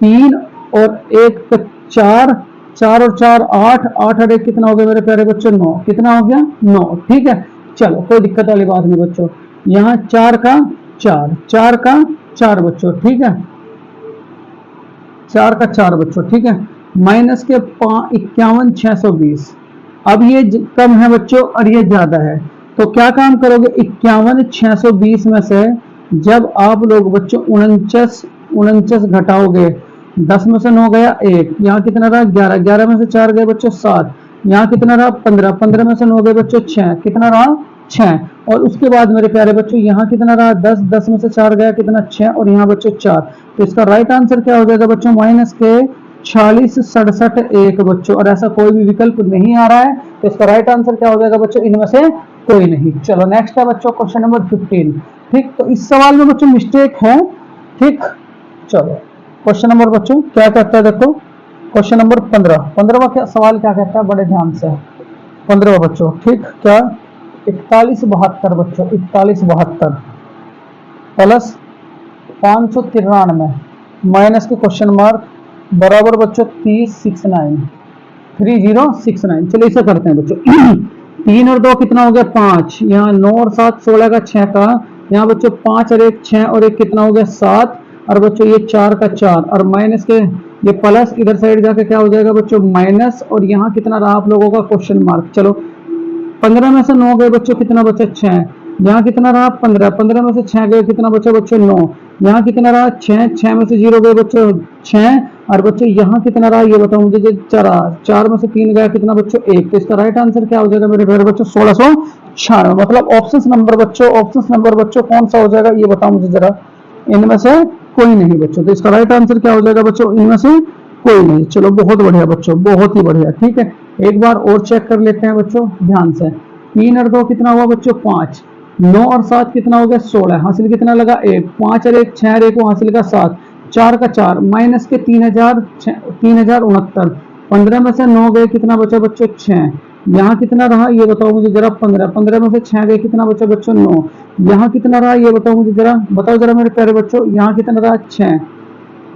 3 और 1 का 4 4 और 4 8 8 और 1 कितना हो गया मेरे प्यारे बच्चों 9, कितना हो गया 9। ठीक है चलो कोई दिक्कत वाली बात नहीं बच्चों, यहाँ 4 का 4 4 का 4 बच्चों, ठीक है 4 का 4 बच्चों, ठीक है माइनस के 51,620। अब ये कम है बच्चों और ये ज्यादा है, तो क्या काम करोगे 51,620 में से जब आप लोग बच्चों 49 घटाओगे, 10 में से 9 गया 1, यहाँ कितना रहा 11 11 में से 4 गए बच्चों 7, यहाँ कितना रहा 15 15 में से 9 गए बच्चों 6, कितना रहा 6, और उसके बाद मेरे प्यारे बच्चों यहाँ कितना रहा 10 में से 4 गया कितना 6, और यहाँ बच्चों 4। तो इसका राइट आंसर क्या हो जाएगा बच्चों -के 4067 बच्चों, और ऐसा कोई भी विकल्प नहीं आ रहा है, तो इसका राइट आंसर क्या हो जाएगा बच्चों, इनमें से कोई नहीं। चलो नेक्स्ट है बच्चों क्वेश्चन नंबर 15। ठीक, तो इस सवाल में बच्चों मिस्टेक है। ठीक, चलो क्वेश्चन नंबर बच्चों क्या कहता है, देखो क्वेश्चन नंबर 15 क्या सवाल क्या कहता है, बड़े ध्यान से 15 बच्चों। ठीक, क्या 4172 बच्चों, 4172 प्लस 593 माइनस के क्वेश्चन मार्क बराबर बच्चों 3069। चलिए इसे करते हैं बच्चों। 3 और 2 कितना हो गया 5, यहाँ 9 और 7 16 का 6 का, यहाँ बच्चों 5 और 1 6 और 1 कितना हो गया 7, और बच्चों ये 4 का 4 और माइनस के ये प्लस इधर साइड जाके क्या हो जाएगा बच्चों माइनस, और यहाँ कितना रहा आप लोगों का क्वेश्चन मार्क। चलो 15 में से 9 गए बच्चों, कितना बचा 6, यहाँ कितना रहा 15, 15 में से 6 गए कितना बचा बच्चों 9, यहाँ कितना रहा 6, 6 में से 0 गए बच्चों 6, और बच्चों यहाँ कितना रहा ये बताओ मुझे, 4 में से 3 गया कितना बच्चों 1, तो इसका राइट आंसर क्या हो जाएगा मेरे प्यारे बच्चों 1696। मतलब ऑप्शन नंबर बच्चों कौन सा हो जाएगा ये बताओ मुझे जरा, इनमें से कोई नहीं बच्चों, तो इसका राइट आंसर क्या हो जाएगा बच्चों, इनमें से कोई नहीं। चलो बहुत बढ़िया बच्चों, बहुत ही बढ़िया। ठीक है, एक बार और चेक कर लेते हैं बच्चों ध्यान से। 3 और 2 कितना हुआ बच्चों 5, 9 और 7 कितना हो गया 16, हासिल कितना लगा 1, 5 और 1 6 और 1 को हासिल का 7, 4 का 4 माइनस के 3069, 15 में से 9 गए कितना बचा बच्चों 6, यहाँ कितना रहा ये बताओ मुझे जरा 15, 15 में से 6 गए कितना बचा बच्चों 9, यहाँ कितना रहा ये बताओ मुझे जरा, बताओ जरा मेरे प्यारे बच्चों, यहाँ कितना रहा 6,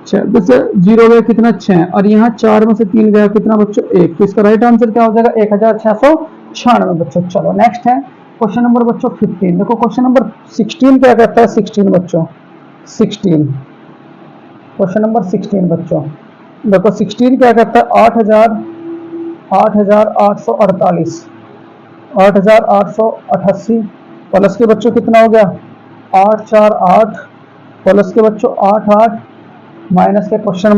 6 से 0 गया कितना 6, और यहाँ 4 में से 3 गया कितना बच्चों 1, तो इसका राइट आंसर क्या हो जाएगा 1696 बच्चों। चलो नेक्स्ट है क्वेश्चन नंबर बच्चों 15। देखो क्वेश्चन नंबर 16 क्या कहता है, 16 बच्चों 16 क्वेश्चन नंबर 16 बच्चों, देखो 16 क्या कहता है 8888 प्लस के बच्चों कितना हो गया 848 प्लस के बच्चों 88 माइनस के क्वेश्चन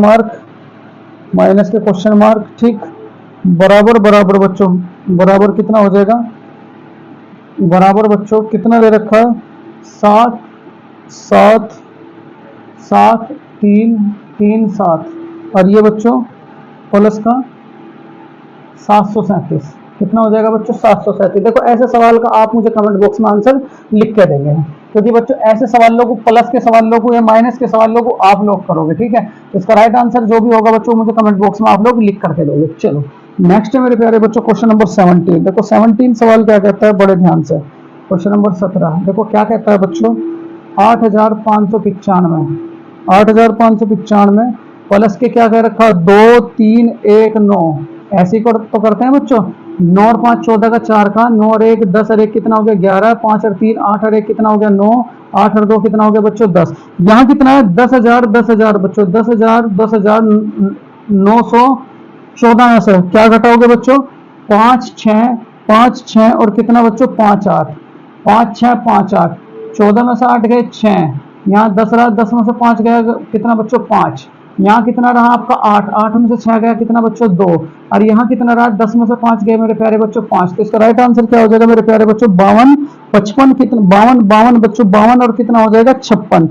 मार्क। ठीक, बराबर बच्चों, बराबर कितना हो जाएगा, बराबर बच्चों कितना ले रखा है 7 7 7 3 3 7, और ये बच्चों प्लस का 737, कितना हो जाएगा बच्चों 737। देखो ऐसे सवाल का आप मुझे कमेंट बॉक्स में आंसर लिख के देंगे, क्योंकि बच्चों ऐसे सवालों को, प्लस के सवालों को या माइनस के सवालों को आप लोग करोगे। ठीक है, तो इसका राइट आंसर जो भी होगा बच्चों मुझे कमेंट बॉक्स में आप लोग लिख करके दोगे। चलो नेक्स्ट है मेरे प्यारे बच्चों क्वेश्चन नंबर 17। देखो 17 सवाल क्या कहता है, बड़े ध्यान से। क्वेश्चन नंबर 17 देखो क्या कहता है बच्चों, 8595 प्लस के क्या कह रखा 2 3 1 9, ऐसे ही तो करते हैं बच्चों। 9 और 5 14 का 4 का, 9 और 1 10 और 1 कितना हो गया 11, 5 और 3 8 और 1 कितना हो गया 9, 8 और 2 कितना हो गया बच्चों 10। यहाँ कितना है 10,000 बच्चों, 10,914 में से क्या घटाओगे बच्चों 5 6 और कितना बच्चों 5 8, 5 6 5 8, 14 में से 8 गए 6, यहाँ 10 रहा, 10 में से 5 गया कितना बच्चों 5, यहाँ कितना रहा आपका 8, 8 में से 6 गया कितना बच्चों 2, और यहाँ कितना रहा 10 में से 5 गए मेरे प्यारे बच्चों 5, तो इसका राइट आंसर क्या हो जाएगा मेरे प्यारे बच्चों 52 55 कितना 52 बच्चों 52 और कितना हो जाएगा 56,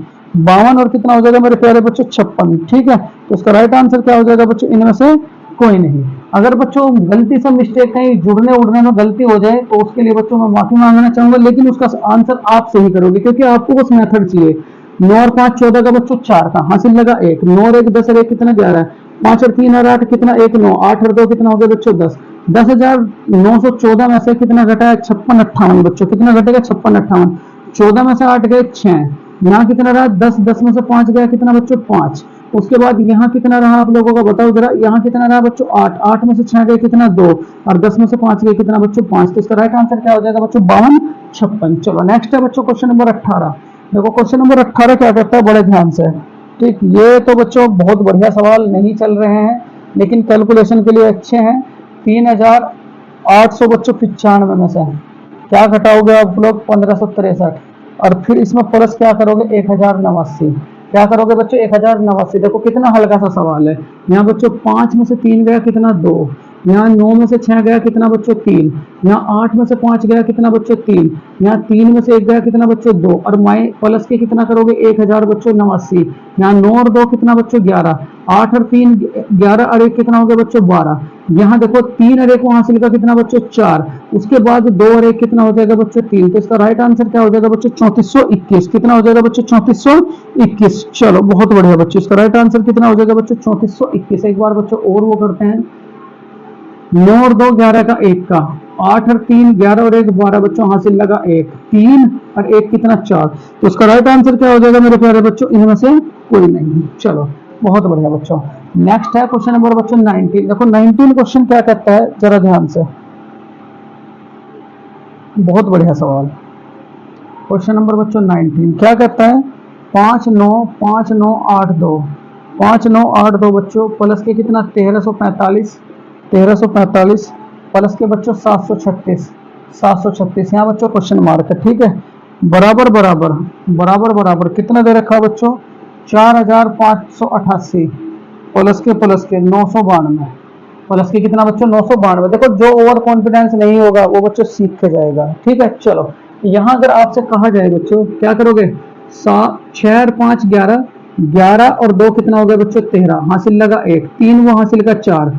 52 और कितना हो जाएगा मेरे प्यारे बच्चों 56। ठीक है, तो इसका राइट आंसर क्या हो जाएगा बच्चों, इनमें से कोई नहीं। अगर बच्चों गलती से मिस्टेक कहीं जुड़ने उड़ने में गलती हो जाए तो उसके लिए बच्चों मैं माफी मांगना चाहूंगा, लेकिन उसका आंसर आप सही करोगे, क्योंकि आपको बस मेथड चाहिए। 9 और 5 14 का बच्चों 4 का, हासिल लगा 1, 9 और 1 10 और 1 कितना 11, 5 और 3 और 8 कितना 1 9, 8 और 2 कितना हो गया बच्चों 10, 10,914 में से कितना घटा है 56 58 बच्चों, कितना घटेगा 56 58, 14 में से 8 गए 6, यहाँ कितना रहा 10, 10 में से 5 गया कितना बच्चों 5, उसके बाद यहाँ कितना रहा आप लोगों का बताओ जरा, यहाँ कितना रहा बच्चों 8, 8 में से 6 गए कितना 2, और 10 में से 5 गए कितना बच्चों 5, तो इसका राइट आंसर क्या हो जाएगा बच्चों 52 56। चलो नेक्स्ट है बच्चों क्वेश्चन नंबर 18। देखो क्वेश्चन नंबर 18 क्या कहता है, बड़े ध्यान से। ठीक, ये तो बच्चों बहुत बढ़िया सवाल नहीं चल रहे हैं, लेकिन कैलकुलेशन के लिए अच्छे हैं। 3,800 बच्चों 95 में से क्या घटाओगे आप लोग 1563, और फिर इसमें प्लस क्या करोगे 1089, क्या करोगे बच्चों 1089। देखो कितना हल्का सा सवाल है, यहाँ बच्चों 5 में से 3 गया कितना 2, यहाँ 9 में से 6 गया कितना बच्चों 3, यहाँ 8 में से 5 गया कितना बच्चों 3, यहाँ 3 में से 1 गया कितना बच्चों 2, और माइ प्लस के कितना करोगे 1000 बच्चों 89, यहाँ 9 और 2 कितना बच्चों 11, 8 और 3 11 और 1 कितना हो गया बच्चों 12, यहाँ देखो 3 और 1 को हासिल का कितना बच्चों 4, उसके बाद 2 और 1 कितना हो जाएगा बच्चों 3, तो इसका राइट आंसर क्या हो जाएगा बच्चों 3421, कितना हो जाएगा बच्चों 3421। चलो बहुत बढ़िया बच्चों, इसका राइट आंसर कितना हो जाएगा बच्चों 3421। एक बार बच्चों और वो करते हैं, 9 और 2 11 का 1 का, 8 और 3 11 और 1 12 बच्चों हासिल लगा 1, 3 और 1 कितना 4, तो इसका राइट आंसर क्या हो जाएगा मेरे प्यारे बच्चों, इनमें से कोई नहीं। चलो बहुत बढ़िया बच्चों, नेक्स्ट है क्वेश्चन नंबर बच्चों 19। देखो 19 क्वेश्चन क्या कहता है, जरा ध्यान से, बहुत बढ़िया सवाल। क्वेश्चन नंबर बच्चों 19 क्या कहता है, 5 9 5 9 8 2, 5 9 8 2 बच्चों प्लस के कितना 1345, 1345 प्लस के बच्चों 736, 736 यहाँ बच्चों क्वेश्चन मार्क है, ठीक है, बराबर बराबर बराबर बराबर कितना दे रखा है बच्चों 4588 प्लस के 992, प्लस के कितना बच्चों 992। देखो जो ओवर कॉन्फिडेंस नहीं होगा वो बच्चों सीख के जाएगा, ठीक है। चलो यहाँ अगर आपसे कहा जाए बच्चों क्या करोगे, 6 और 5 11, 11 और 2 कितना हो गया बच्चों 13, हासिल लगा 1, 3 वो हासिल का 4,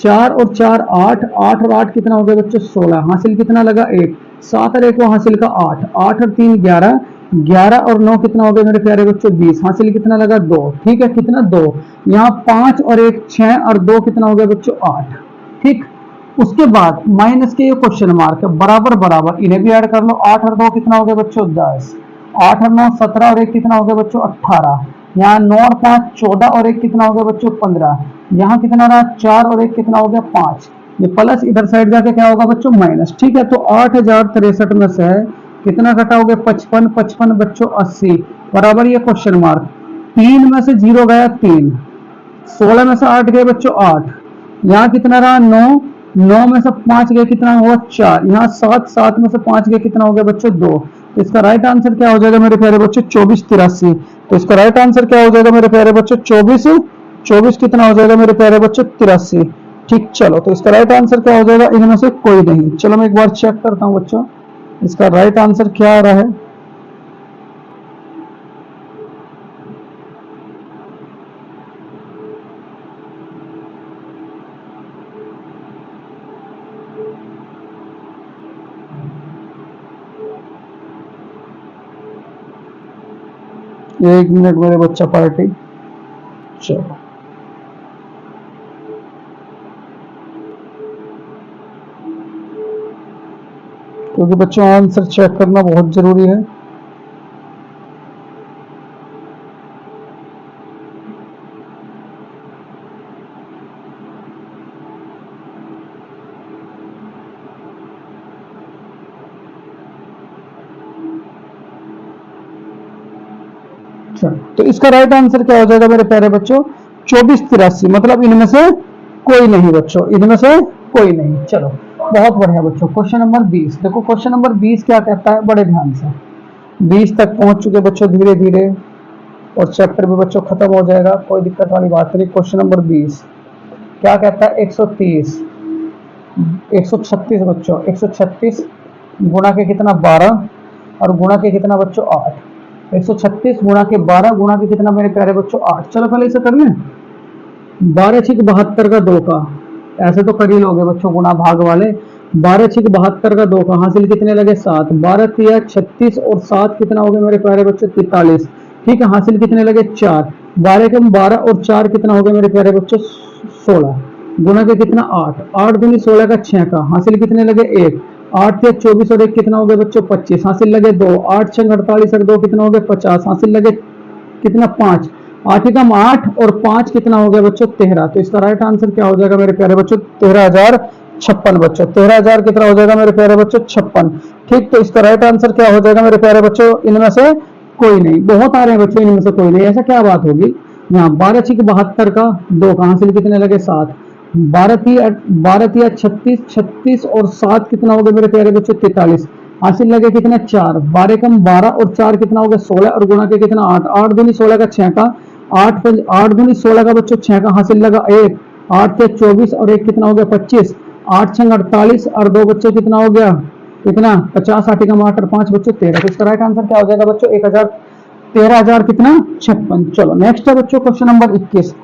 4 और 4 8, 8 और 8 कितना हो गया बच्चों 16, हासिल कितना लगा 1, 7 और 1 वो हासिल का 8, 8 और 3 11, 11 और 9 कितना हो गया मेरे प्यारे बच्चों 20, हासिल कितना लगा 2, ठीक है, कितना 2, यहाँ 5 और 1 6 और 2 कितना हो गया बच्चों 8, ठीक। उसके बाद माइनस के ये क्वेश्चन मार्क है, बराबर बराबर इन्हें भी ऐड कर लो, 8 और 2 कितना हो गया बच्चों 10, 8 और 9 17 और 1 कितना हो गया बच्चों 18, यहाँ 9 और 5 14 और 1 कितना हो गया बच्चों 15, यहाँ कितना रहा 4 और 1 कितना हो गया 5, ये प्लस इधर साइड जाके क्या होगा बच्चों माइनस, ठीक है। तो 8063 में से कितना घटा हो गया 55, 55 बच्चों 80 बराबर ये क्वेश्चन मार्क, 3 में से 0 गया 3, 16 में से 8 गए बच्चों 8, यहाँ कितना रहा 9, 9 में से 5 गए कितना हुआ 4, यहाँ 7, 7 में से 5 गए कितना हो गया बच्चों 2, तो इसका राइट आंसर क्या हो जाएगा मेरे प्यारे बच्चों 2483। तो इसका राइट आंसर क्या हो जाएगा मेरे प्यारे बच्चों 24 कितना हो जाएगा मेरे प्यारे बच्चों 83, ठीक। चलो तो इसका राइट आंसर क्या हो जाएगा, इनमें से कोई नहीं। चलो मैं एक बार चेक करता हूँ बच्चों इसका राइट आंसर क्या आ रहा है, एक मिनट मेरे बच्चा पार्टी। चलो क्योंकि बच्चों आंसर चेक करना बहुत जरूरी है। तो इसका राइट आंसर क्या हो जाएगा मेरे प्यारे बच्चों 2483, मतलब इनमें से कोई नहीं बच्चों, इनमें से कोई नहीं। चलो बहुत बढ़िया बच्चों, क्वेश्चन नंबर 20 देखो, क्वेश्चन नंबर 20 क्या कहता है, बड़े ध्यान से 20 तक पहुंच चुके बच्चों धीरे धीरे, और चैप्टर भी बच्चों खत्म हो जाएगा, कोई दिक्कत वाली बात नहीं। क्वेश्चन नंबर 20 क्या कहता है, 130 136 बच्चों, 136 गुणा के कितना 12 और गुणा के कितना बच्चों 8, 136 गुणा के 12 गुणा के कितना मेरे प्यारे बच्चों 8। चलो पहले इसे कर लें, 12 छिक 72 का 2 का, ऐसे तो कर ही लोगे बच्चों गुणा भाग वाले, 12 छिक 72 का 2 का, हासिल कितने लगे 7, 12 तिया 36 और 7 कितना हो गया मेरे प्यारे बच्चों 43, ठीक है, हासिल कितने लगे 4, 12 कम 12 और 4 कितना हो गया मेरे प्यारे बच्चों 16, गुणा के कितना 8, 8 दूनी 16 का 6 का, हासिल कितने लगे 1, 8 से 24 और 1 कितना हो गया बच्चों 25, हासिल लगे 2, 8 6 48 और 2 कितना हो गया 50, हासिल लगे कितना 5, 8 कम 8 और 5 कितना हो गया बच्चों 13। तो इसका राइट आंसर क्या हो जाएगा मेरे प्यारे बच्चों 13056 बच्चों, 13000 कितना हो जाएगा मेरे प्यारे बच्चों 56, ठीक। तो इसका राइट आंसर क्या हो जाएगा मेरे प्यारे बच्चों, इनमें से कोई नहीं। बहुत आ रहे हैं बच्चों इनमें से कोई नहीं, ऐसा क्या बात होगी। यहाँ 12 छिक 72 का 2 का, हासिल कितने लगे 7, 12 तिया 36, 36 और 7 कितना हो गया मेरे प्यारे बच्चों 43, हासिल लगे कितना 4, 12 कम 12 और 4 कितना हो गया 16 और गुणा के कितना 8, 8 दूनी 16 का 6 का, 8 दूनी 16 का बच्चों 6 का, हासिल लगा 1, 8 से 24 और एक कितना हो गया 25, 8 छंग 48 और दो बच्चों कितना हो गया, कितना 50, 8 एकम 8 और 5 बच्चों 13। तो इसका राइट आंसर क्या हो जाएगा बच्चों 1000, 13,000 कितना 56। चलो नेक्स्ट है बच्चों क्वेश्चन नंबर 21।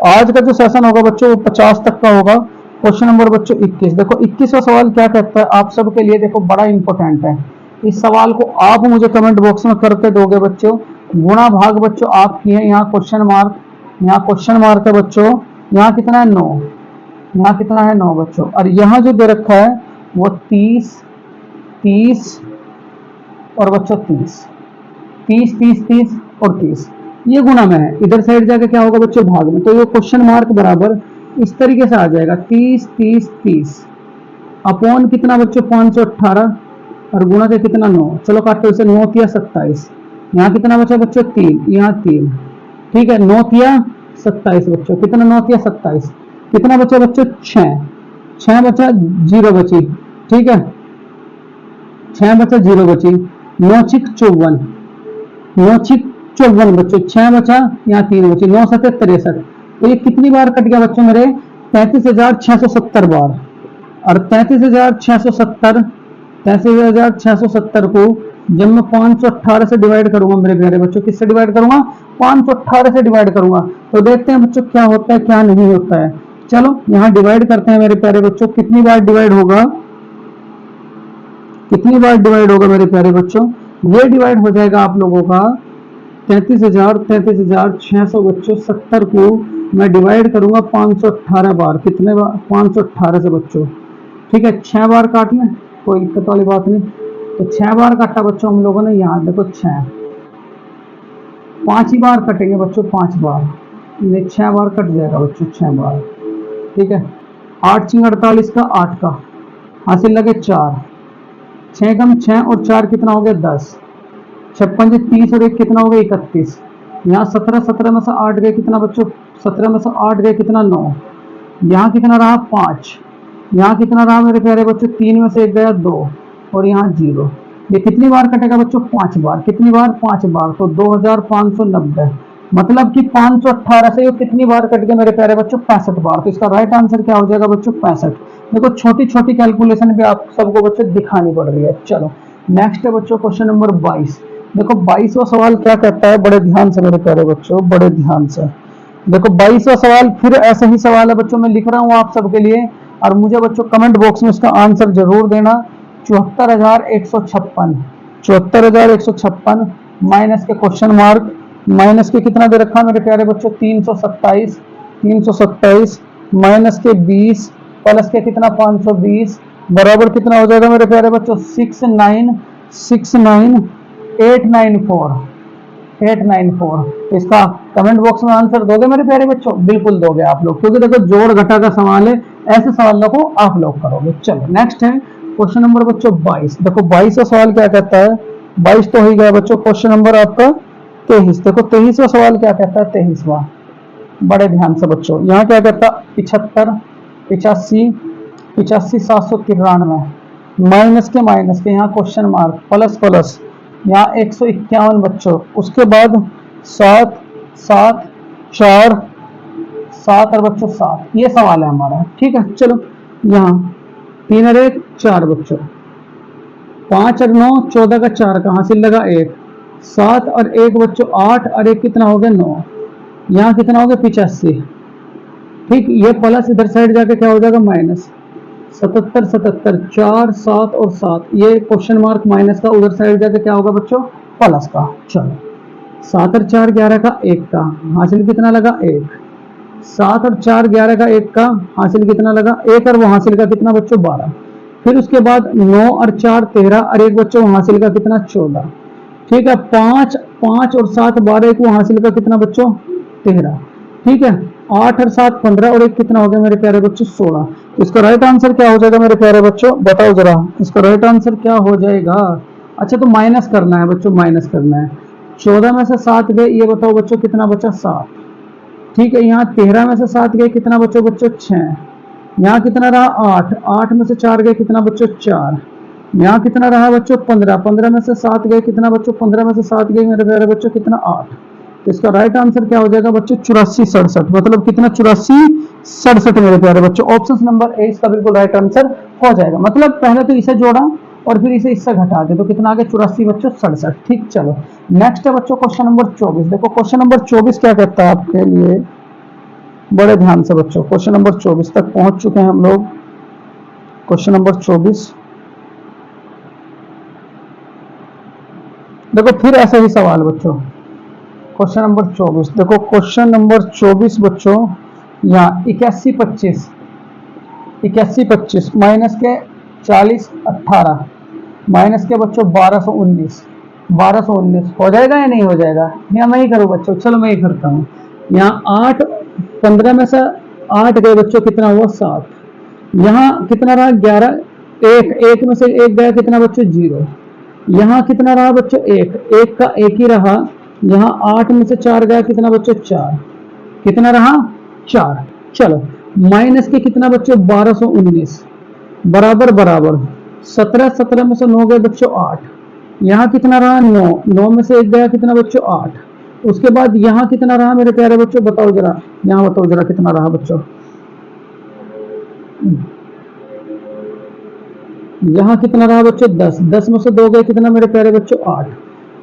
आज का जो सेशन होगा बच्चों वो 50 तक का होगा। क्वेश्चन नंबर बच्चों 21, देखो 21वां सवाल क्या कहता है आप सबके लिए, देखो बड़ा इंपॉर्टेंट है। इस सवाल को आप मुझे कमेंट बॉक्स में करके दोगे बच्चों। गुणा भाग बच्चों आप किए, यहाँ क्वेश्चन मार्क, यहाँ क्वेश्चन मार्क है बच्चों, यहाँ कितना है 9, यहाँ कितना है 9 बच्चों, और यहाँ जो दे रखा है वो 30, 30 और बच्चों 30, 30 30 30 और 30, ये गुणा में है। इधर साइड जाके क्या होगा बच्चों भाग में, तो ये क्वेश्चन मार्क बराबर इस तरीके से आ जाएगा 30 30 30 अपॉन कितना बच्चों 518 और गुणा के कितना 9। चलो काटो इसे, 9 तिया 27, यहाँ कितना बचा बच्चों 3, यहाँ 3, ठीक है 9 तिया 27 बच्चों, कितना 9 तिया 27, कितना बचा बच्चों 6, 6 बचा 0 बची, ठीक है 6 बचा 0 बची, 9 छिक 54, 9 छिक 54 बच्चों, 6 बचा यहाँ 3 बची, 9 7 63। तो ये कितनी बार कट गया बच्चों मेरे 33,670 बार। और 33,670, 33,670 को जब मैं 518 से डिवाइड करूंगा मेरे प्यारे बच्चों, किससे डिवाइड करूंगा 518 से डिवाइड करूंगा, तो देखते हैं बच्चों क्या होता है क्या नहीं होता है। चलो यहाँ डिवाइड करते हैं मेरे प्यारे बच्चों, कितनी बार डिवाइड होगा, कितनी बार डिवाइड होगा मेरे प्यारे बच्चों, ये डिवाइड हो जाएगा आप लोगों का 33,600 बच्चों 70 को मैं डिवाइड करूंगा 518 बार, कितने बार 518 से बच्चों, ठीक है 6 बार काट लें, कोई दिक्कत वाली बात नहीं। तो 6 बार काटा बच्चों हम लोगों ने, यहाँ देखो 6, 5 ही बार कटेंगे बच्चों, 5 बार, ये 6 बार कट जाएगा बच्चों 6 बार, ठीक है 8 छिंग 48 का 8 का हासिल लगे 4, 6 कम 6 और 4 कितना हो गया 10, 56 30 और एक कितना हो गया 31, यहाँ 17, 17 में से 8 गए कितना बच्चों, 17 में से 8 गए कितना 9, यहाँ कितना रहा 5, यहाँ कितना रहा मेरे प्यारे बच्चों 3 में से 1 गया 2 और यहाँ 0। ये कितनी बार कटेगा बच्चों 5 बार, कितनी बार 5 बार, तो 2590, मतलब कि 518 से ये कितनी बार कट गया मेरे प्यारे बच्चों 65 बार। तो इसका राइट आंसर क्या हो जाएगा बच्चों 65। देखो छोटी छोटी कैलकुलेशन भी आप सबको बच्चों दिखानी पड़ रही है। चलो नेक्स्ट है बच्चों क्वेश्चन नंबर 22। देखो 22वां सवाल क्या कहता है, बड़े ध्यान से मेरे प्यारे बच्चों, बड़े ध्यान से देखो 22वां सवाल फिर ऐसा ही सवाल है बच्चों, मैं लिख रहा हूँ आप सबके लिए, और मुझे बच्चों कमेंट बॉक्स में इसका आंसर जरूर देना। 74,156, 74,156 माइनस के क्वेश्चन मार्क, माइनस के कितना दे रखा मेरे प्यारे बच्चों 327, 327 माइनस के 20 प्लस के कितना 520 बराबर कितना हो जाएगा मेरे प्यारे बच्चों 6969894। इसका कमेंट बॉक्स में आंसर दोगे मेरे प्यारे बच्चों, बिल्कुल दोगे आप लोग, क्योंकि देखो जोड़ घटा का सवाल है, ऐसे सवालों को आप लोग करोगे। चलो नेक्स्ट है क्वेश्चन नंबर बच्चों 22। देखो 22वां सवाल क्या कहता है, 22 तो हो ही गया बच्चों, क्वेश्चन नंबर आपका 23। देखो 23वां सवाल क्या कहता है, 23वां बड़े ध्यान से बच्चों, यहाँ क्या कहता है 75, 85, 85 793 माइनस के यहाँ क्वेश्चन मार्क प्लस प्लस यहाँ 151 बच्चों, उसके बाद 7 7 4 7 और बच्चों 7, ये सवाल है हमारा, ठीक है। चलो यहाँ 3 और 1 4 बच्चों, 5 और 9 14 का 4 का हासिल लगा 1, 7 और 1 बच्चों 8 और 1 कितना हो गया 9, यहाँ कितना हो गया 85, ठीक। ये प्लस इधर साइड जाके क्या हो जाएगा माइनस, 77 77 4 7 और 7, ये क्वेश्चन मार्क माइनस का, उधर साइड जाके क्या होगा बच्चों प्लस का। चलो 7 और 4 11 का 1 का हासिल कितना लगा 1, 7 और 4 11 का 1 का हासिल कितना लगा 1, और वो हासिल का कितना बच्चों 12। फिर उसके बाद 9 और 4 13 और 1 बच्चों हासिल का कितना 14, ठीक है। 5 5 और 7 12 को हासिल का कितना बच्चों 13, ठीक है। 8 और 7 15 और 1 कितना हो गया मेरे प्यारे बच्चों 16। इसका राइट आंसर क्या हो जाएगा मेरे प्यारे बच्चों, बताओ जरा इसका राइट आंसर क्या हो जाएगा। अच्छा तो माइनस करना है बच्चों, माइनस करना है। 14 में से 7 गए, ये बताओ बच्चों कितना बचा 7, ठीक है। यहाँ 13 में से 7 गए कितना बच्चों 6, यहाँ कितना रहा 8, 8 में से 4 गए कितना बच्चों 4, यहाँ कितना रहा बच्चों 15, 15 में से 7 गए कितना बच्चों 15 में से 7 गए मेरे प्यारे बच्चों कितना 8। इसका राइट आंसर क्या हो जाएगा बच्चों 84 67, मतलब कितना 84 67 मेरे प्यारे बच्चों। ऑप्शन नंबर ए इसका बिल्कुल राइट आंसर हो जाएगा। मतलब पहले तो इसे जोड़ा और फिर इसे इससे घटा दे तो कितना आ गया 84 बच्चों 67। ठीक, चलो नेक्स्ट है बच्चों क्वेश्चन नंबर 24। देखो क्वेश्चन नंबर 24 क्या कहता है आपके लिए, बड़े ध्यान से बच्चों। क्वेश्चन नंबर 24 तक पहुंच चुके हैं हम लोग। क्वेश्चन नंबर 24 देखो फिर ऐसा ही सवाल बच्चों। क्वेश्चन नंबर 24 देखो, क्वेश्चन नंबर 24 बच्चों, यहाँ 81 25 माइनस के 40 18 माइनस के बच्चों 1219 हो जाएगा या नहीं हो जाएगा? या मैं ही करूँ बच्चों? चलो मैं ही करता हूँ। यहाँ 8 15 में से 8 गए बच्चों, कितना हुआ 7। यहाँ कितना रहा 11, एक में से एक गया, कितना बच्चों 0। यहाँ कितना रहा बच्चों 1 का एक ही रहा। यहाँ 8 में से 4 गया, कितना बच्चों 4, कितना रहा 4। चलो माइनस के कितना बच्चों 1219 बराबर बराबर 17 में से 9 गए बच्चों 8। यहाँ कितना रहा 9 में से एक गया, कितना बच्चों 8। उसके बाद यहाँ कितना रहा मेरे प्यारे बच्चों, बताओ जरा, यहाँ बताओ जरा कितना रहा बच्चों। यहाँ कितना रहा बच्चों 10 में से 2 गए, कितना मेरे प्यारे बच्चों 8।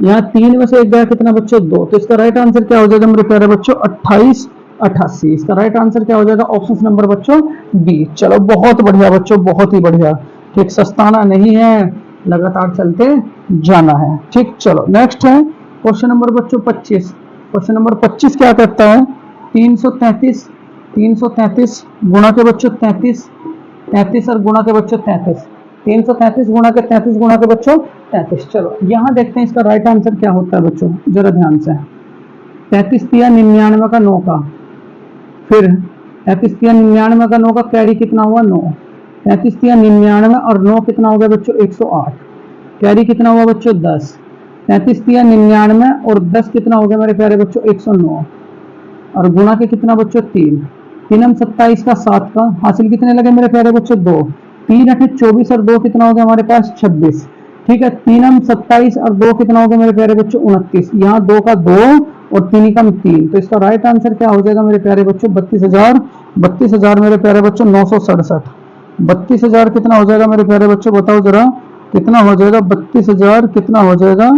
यहाँ 3 में से एक गया, कितना बच्चों 2। तो इसका राइट आंसर क्या हो जाएगा मेरे प्यारे बच्चों 28 88। इसका राइट आंसर क्या हो जाएगा? ऑप्शन नंबर बच्चों बी। चलो बहुत बढ़िया बच्चों, बहुत ही बढ़िया। ठीक, सस्ताना नहीं है, लगातार चलते जाना है। ठीक, चलो नेक्स्ट है क्वेश्चन नंबर बच्चों 25। क्वेश्चन नंबर 25 क्या कहता है, 333 गुणा के बच्चों 33 और गुणा के बच्चों 33, 333 गुणा के 33 गुणा के बच्चों 33। चलो यहाँ देखते हैं इसका राइट आंसर क्या होता है बच्चों, जरा ध्यान से। 33 तिया 99 का 9 का, फिर 33 तिया 99 का 9 का कैरी कितना हुआ 9। 33 तिया 99 और 9 कितना हो गया बच्चों 108, कैरी कितना हुआ बच्चों 10। 33 तिया 99 और 10 कितना हो गया मेरे प्यारे बच्चों 109 और गुणा के कितना बच्चों 3। 3 27 का 7 का हासिल कितने लगे मेरे प्यारे बच्चों 2। 3 8 24 और 2 कितना हो गया हमारे पास 26। ठीक है, 3 27 और 2 कितना हो गया मेरे प्यारे बच्चों 29। यहाँ 2 का 2 और 3 का 3। तो इसका राइट आंसर क्या हो जाएगा मेरे प्यारे बच्चों 32,000 मेरे प्यारे बच्चों 967। 32,000 कितना हो जाएगा मेरे प्यारे बच्चों, बताओ जरा कितना हो जाएगा? 32,000 कितना हो जाएगा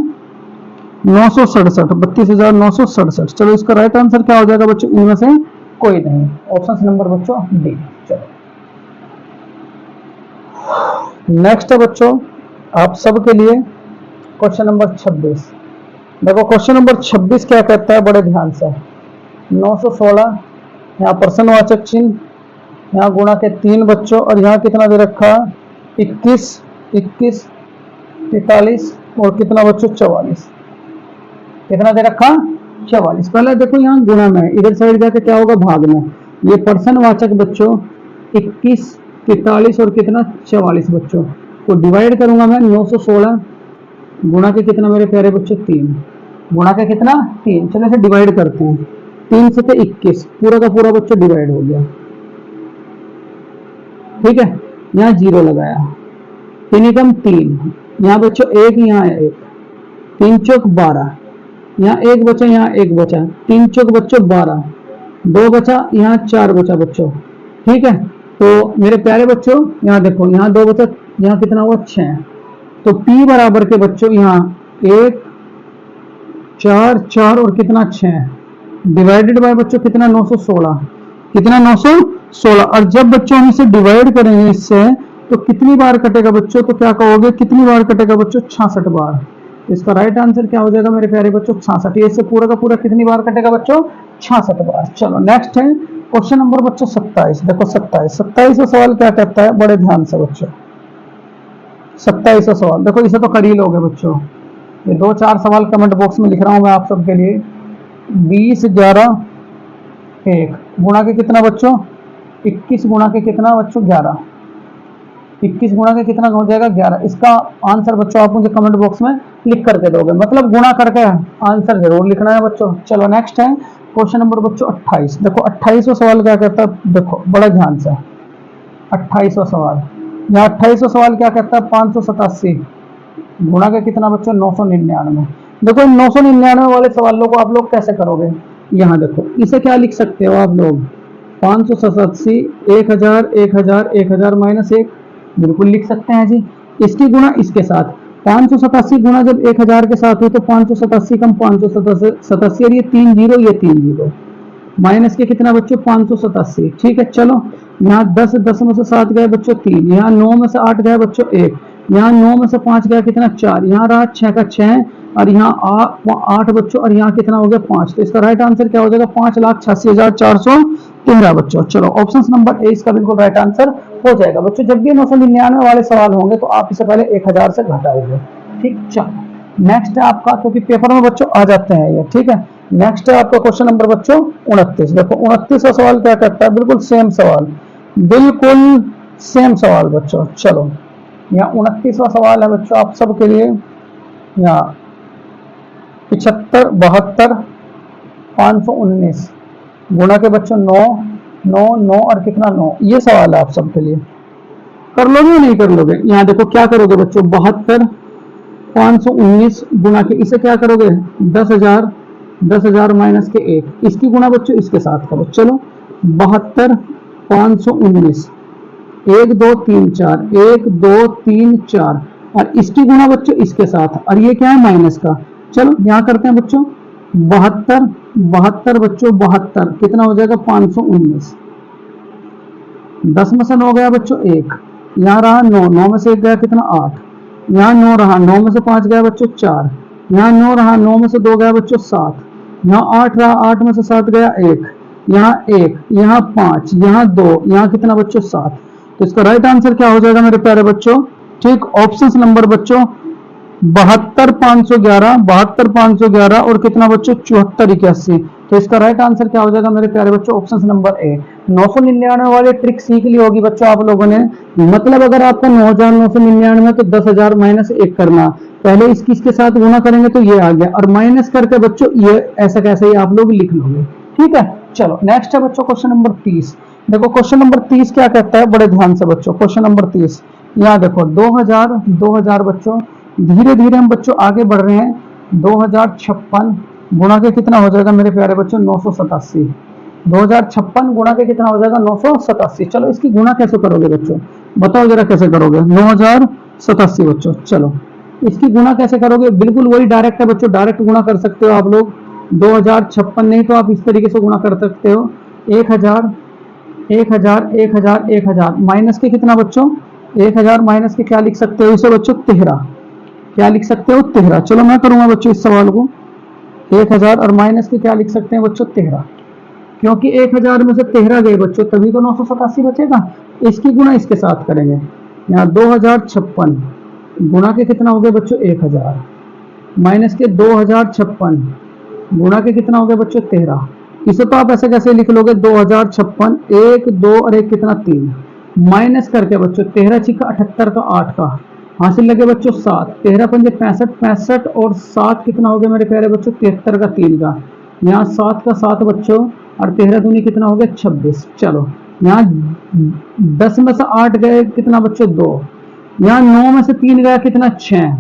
967, 32,967। चलो इसका राइट आंसर क्या हो जाएगा बच्चों, इनमें से कोई नहीं, ऑप्शन नंबर बच्चों डी। चलो नेक्स्ट है बच्चों आप सबके लिए क्वेश्चन नंबर 26। देखो क्वेश्चन नंबर 26 क्या कहता है, बड़े ध्यान से। 916 यहाँ प्रश्नवाचक चिन्ह, यहाँ गुणा के 3 बच्चों और यहाँ कितना दे रखा 21 43 और कितना बच्चों 44, कितना दे रखा 44। पहले देखो यहाँ गुणा में, इधर साइड जाके क्या होगा भाग में। ये प्रश्नवाचक बच्चों 21 43 और कितना 44 बच्चों को डिवाइड करूंगा मैं। 916 गुणा के कितना मेरे प्यारे बच्चों 3, गुणा के कितना 3। चलो इसे डिवाइड करते हैं। 3 से 21 पूरा का पूरा बच्चों डिवाइड हो गया। ठीक है, यहाँ 0 लगाया, 3 एकम 3, यहाँ बच्चों 1, यहाँ 1, 3 चौक 12, यहाँ 1 बचा, यहाँ 1 बचा, 3 चौक बच्चों 12, 2 बचा, यहाँ 4 बचा बच्चों। ठीक है, तो मेरे प्यारे बच्चों यहाँ देखो, यहाँ 2 बचा, यहाँ कितना हुआ 6। तो P बराबर के बच्चों यहाँ 1 4 4 और कितना 6 डिवाइडेड बाय बच्चों कितना 916, कितना 916। और जब बच्चों हम इसे डिवाइड करेंगे इससे तो कितनी बार कटेगा बच्चों, तो क्या कहोगे कितनी बार कटेगा बच्चों 66 बार। इसका राइट आंसर क्या हो जाएगा मेरे प्यारे बच्चों 66। इससे पूरा का पूरा कितनी बार कटेगा बच्चों 66 बार। चलो नेक्स्ट है क्वेश्चन नंबर बच्चों 27। देखो 27 सवाल क्या कहता है, बड़े ध्यान से बच्चों। 27 सवाल देखो, इसे तो कर ही लोगे बच्चों। ये 2-4 सवाल कमेंट बॉक्स में लिख रहा हूं मैं आप सबके लिए। 20 11 1 गुणा के कितना बच्चों 21 गुणा के कितना बच्चों 11, 21 गुणा के कितना हो जाएगा 11। इसका आंसर बच्चों आप मुझे कमेंट बॉक्स में लिख करके दोगे, मतलब गुणा करके आंसर जरूर लिखना है बच्चों। चलो नेक्स्ट है क्वेश्चन नंबर बच्चों 28। देखो 28वां सवाल क्या कहता है, देखो बड़ा ध्यान से। 28वां सवाल, यहाँ 28वां सवाल क्या कहता है 587 गुणा के कितना बच्चों 999। देखो इन 999 वाले सवालों को आप लोग कैसे करोगे, यहाँ देखो इसे क्या लिख सकते हो आप लोग, 587, 1000, 1000, 1000 माइनस 1, बिल्कुल लिख सकते हैं जी। इसकी गुणा इसके साथ, 587 गुणा जब 1000 के साथ हो तो 587 कम 587, और ये 3 जीरो, ये 3 जीरो, माइनस के कितना बच्चों 587। ठीक है, चलो यहाँ 10 10 में से 7 गए बच्चों 3, यहाँ 9 में से 8 गए बच्चों 1, यहाँ 9 में से 5 गया कितना 4, यहाँ रहा 6 का 6, और यहाँ 8 बच्चों, और यहाँ कितना हो गया 5। तो इसका राइट आंसर क्या हो जाएगा 5,86,413 बच्चों। चलो ऑप्शन नंबर ए इसका बिल्कुल राइट आंसर हो जाएगा बच्चों। जब भी 999 वाले सवाल होंगे तो आप इससे पहले 1000 से घटाओगे। ठीक, चलो नेक्स्ट है आपका, क्योंकि पेपर में बच्चों आ जाते हैं ये। ठीक है, नेक्स्ट है आपका क्वेश्चन नंबर बच्चों 29। देखो 29वां सवाल क्या कहता है, बिल्कुल सेम सवाल, बिल्कुल सेम सवाल बच्चों। चलो यहाँ 29वां सवाल है बच्चों आप सबके लिए, यहाँ 75, 72, 519 गुणा के बच्चों 9 9 9 और कितना 9, ये सवाल है आप सबके लिए। कर लोगे या नहीं कर लोगे? यहाँ देखो क्या करोगे बच्चों, 72 519 गुणा के, इसे क्या करोगे 10,000, 10,000 माइनस के 1, इसकी गुणा बच्चों इसके साथ करो। चलो 72 519, 1 2 3 4, 1 2 3 4, और इसकी गुणा बच्चों इसके साथ, और ये क्या है माइनस का। चलो यहाँ करते हैं बच्चों 72 72 बच्चों 72 कितना हो जाएगा 519, 10 में से 9 गया बच्चों 1, यहाँ रहा 9, 9 में से 1 गया कितना 8, यहाँ 9 रहा, 9 में से 5 गया बच्चों 4, यहाँ 9 रहा, 9 में से 2 गया बच्चों 7, यहाँ 8 रहा, 8 में से 7 गया 1, यहाँ 1, यहाँ 5, यहाँ 2, यहाँ कितना बच्चों 7। तो इसका राइट आंसर क्या हो जाएगा मेरे प्यारे बच्चों? ठीक, ऑप्शन नंबर बच्चों 72 511, 72 511 और कितना बच्चों 74 81। तो इसका राइट आंसर क्या हो जाएगा मेरे प्यारे बच्चों? Option number A. 999 वाली ट्रिक सीख ली होगी बच्चों आप लोगों ने। मतलब अगर आपका 9,999 तो 10,000 माइनस 1 करना, पहले इसकी इसके साथ गुना करेंगे तो ये आ गया, और माइनस करके बच्चों ये ऐसा कैसे ही आप लोग लिख लोगे। ठीक है, चलो नेक्स्ट है बच्चों क्वेश्चन नंबर 30। देखो क्वेश्चन नंबर 30 क्या कहता है, बड़े ध्यान से बच्चों। क्वेश्चन नंबर 30 यहाँ देखो 2000 बच्चों, धीरे धीरे हम बच्चों आगे बढ़ रहे हैं। 2056 गुणा के कितना हो जाएगा मेरे प्यारे बच्चों 987। 2056 गुणा के कितना हो जाएगा 987। चलो इसकी गुणा कैसे करोगे बच्चों, बताओ जरा कैसे करोगे 9,087 बच्चों। चलो इसकी गुणा कैसे करोगे, बिल्कुल वही डायरेक्ट है बच्चों, डायरेक्ट गुणा कर सकते हो आप लोग। 2056 नहीं तो आप इस तरीके से गुणा कर सकते हो, 1000 1000 1000 1000 माइनस के कितना बच्चों 1000 माइनस के क्या लिख सकते हो इसे बच्चों 13, क्या लिख सकते हो 13। चलो मैं करूंगा बच्चों इस सवाल को, 1000 और माइनस के क्या लिख सकते हैं बच्चों 13, क्योंकि 1000 में से 13 गए बच्चों तभी तो 987 बचेगा। इसकी गुणा इसके साथ करेंगे, यहाँ 2056 गुणा के कितना हो गया बच्चों 1000 माइनस के 2056 गुणा के कितना हो गया बच्चों 13। इसे तो आप ऐसे कैसे लिख लोगे 2056 1 2 और 1 कितना 3 माइनस करके बच्चों 13 छिका 78 का 8 का हासिल लगे बच्चों 7, 13 पंजे 65 65 और 7 कितना हो गया मेरे प्यारे बच्चों 73 का 3 का, यहाँ 7 का 7 बच्चों और 13 दूनी कितना हो गया 26। चलो यहाँ 10 में से 8 गए कितना बच्चों 2, यहाँ 9 में से 3 गया कितना 6,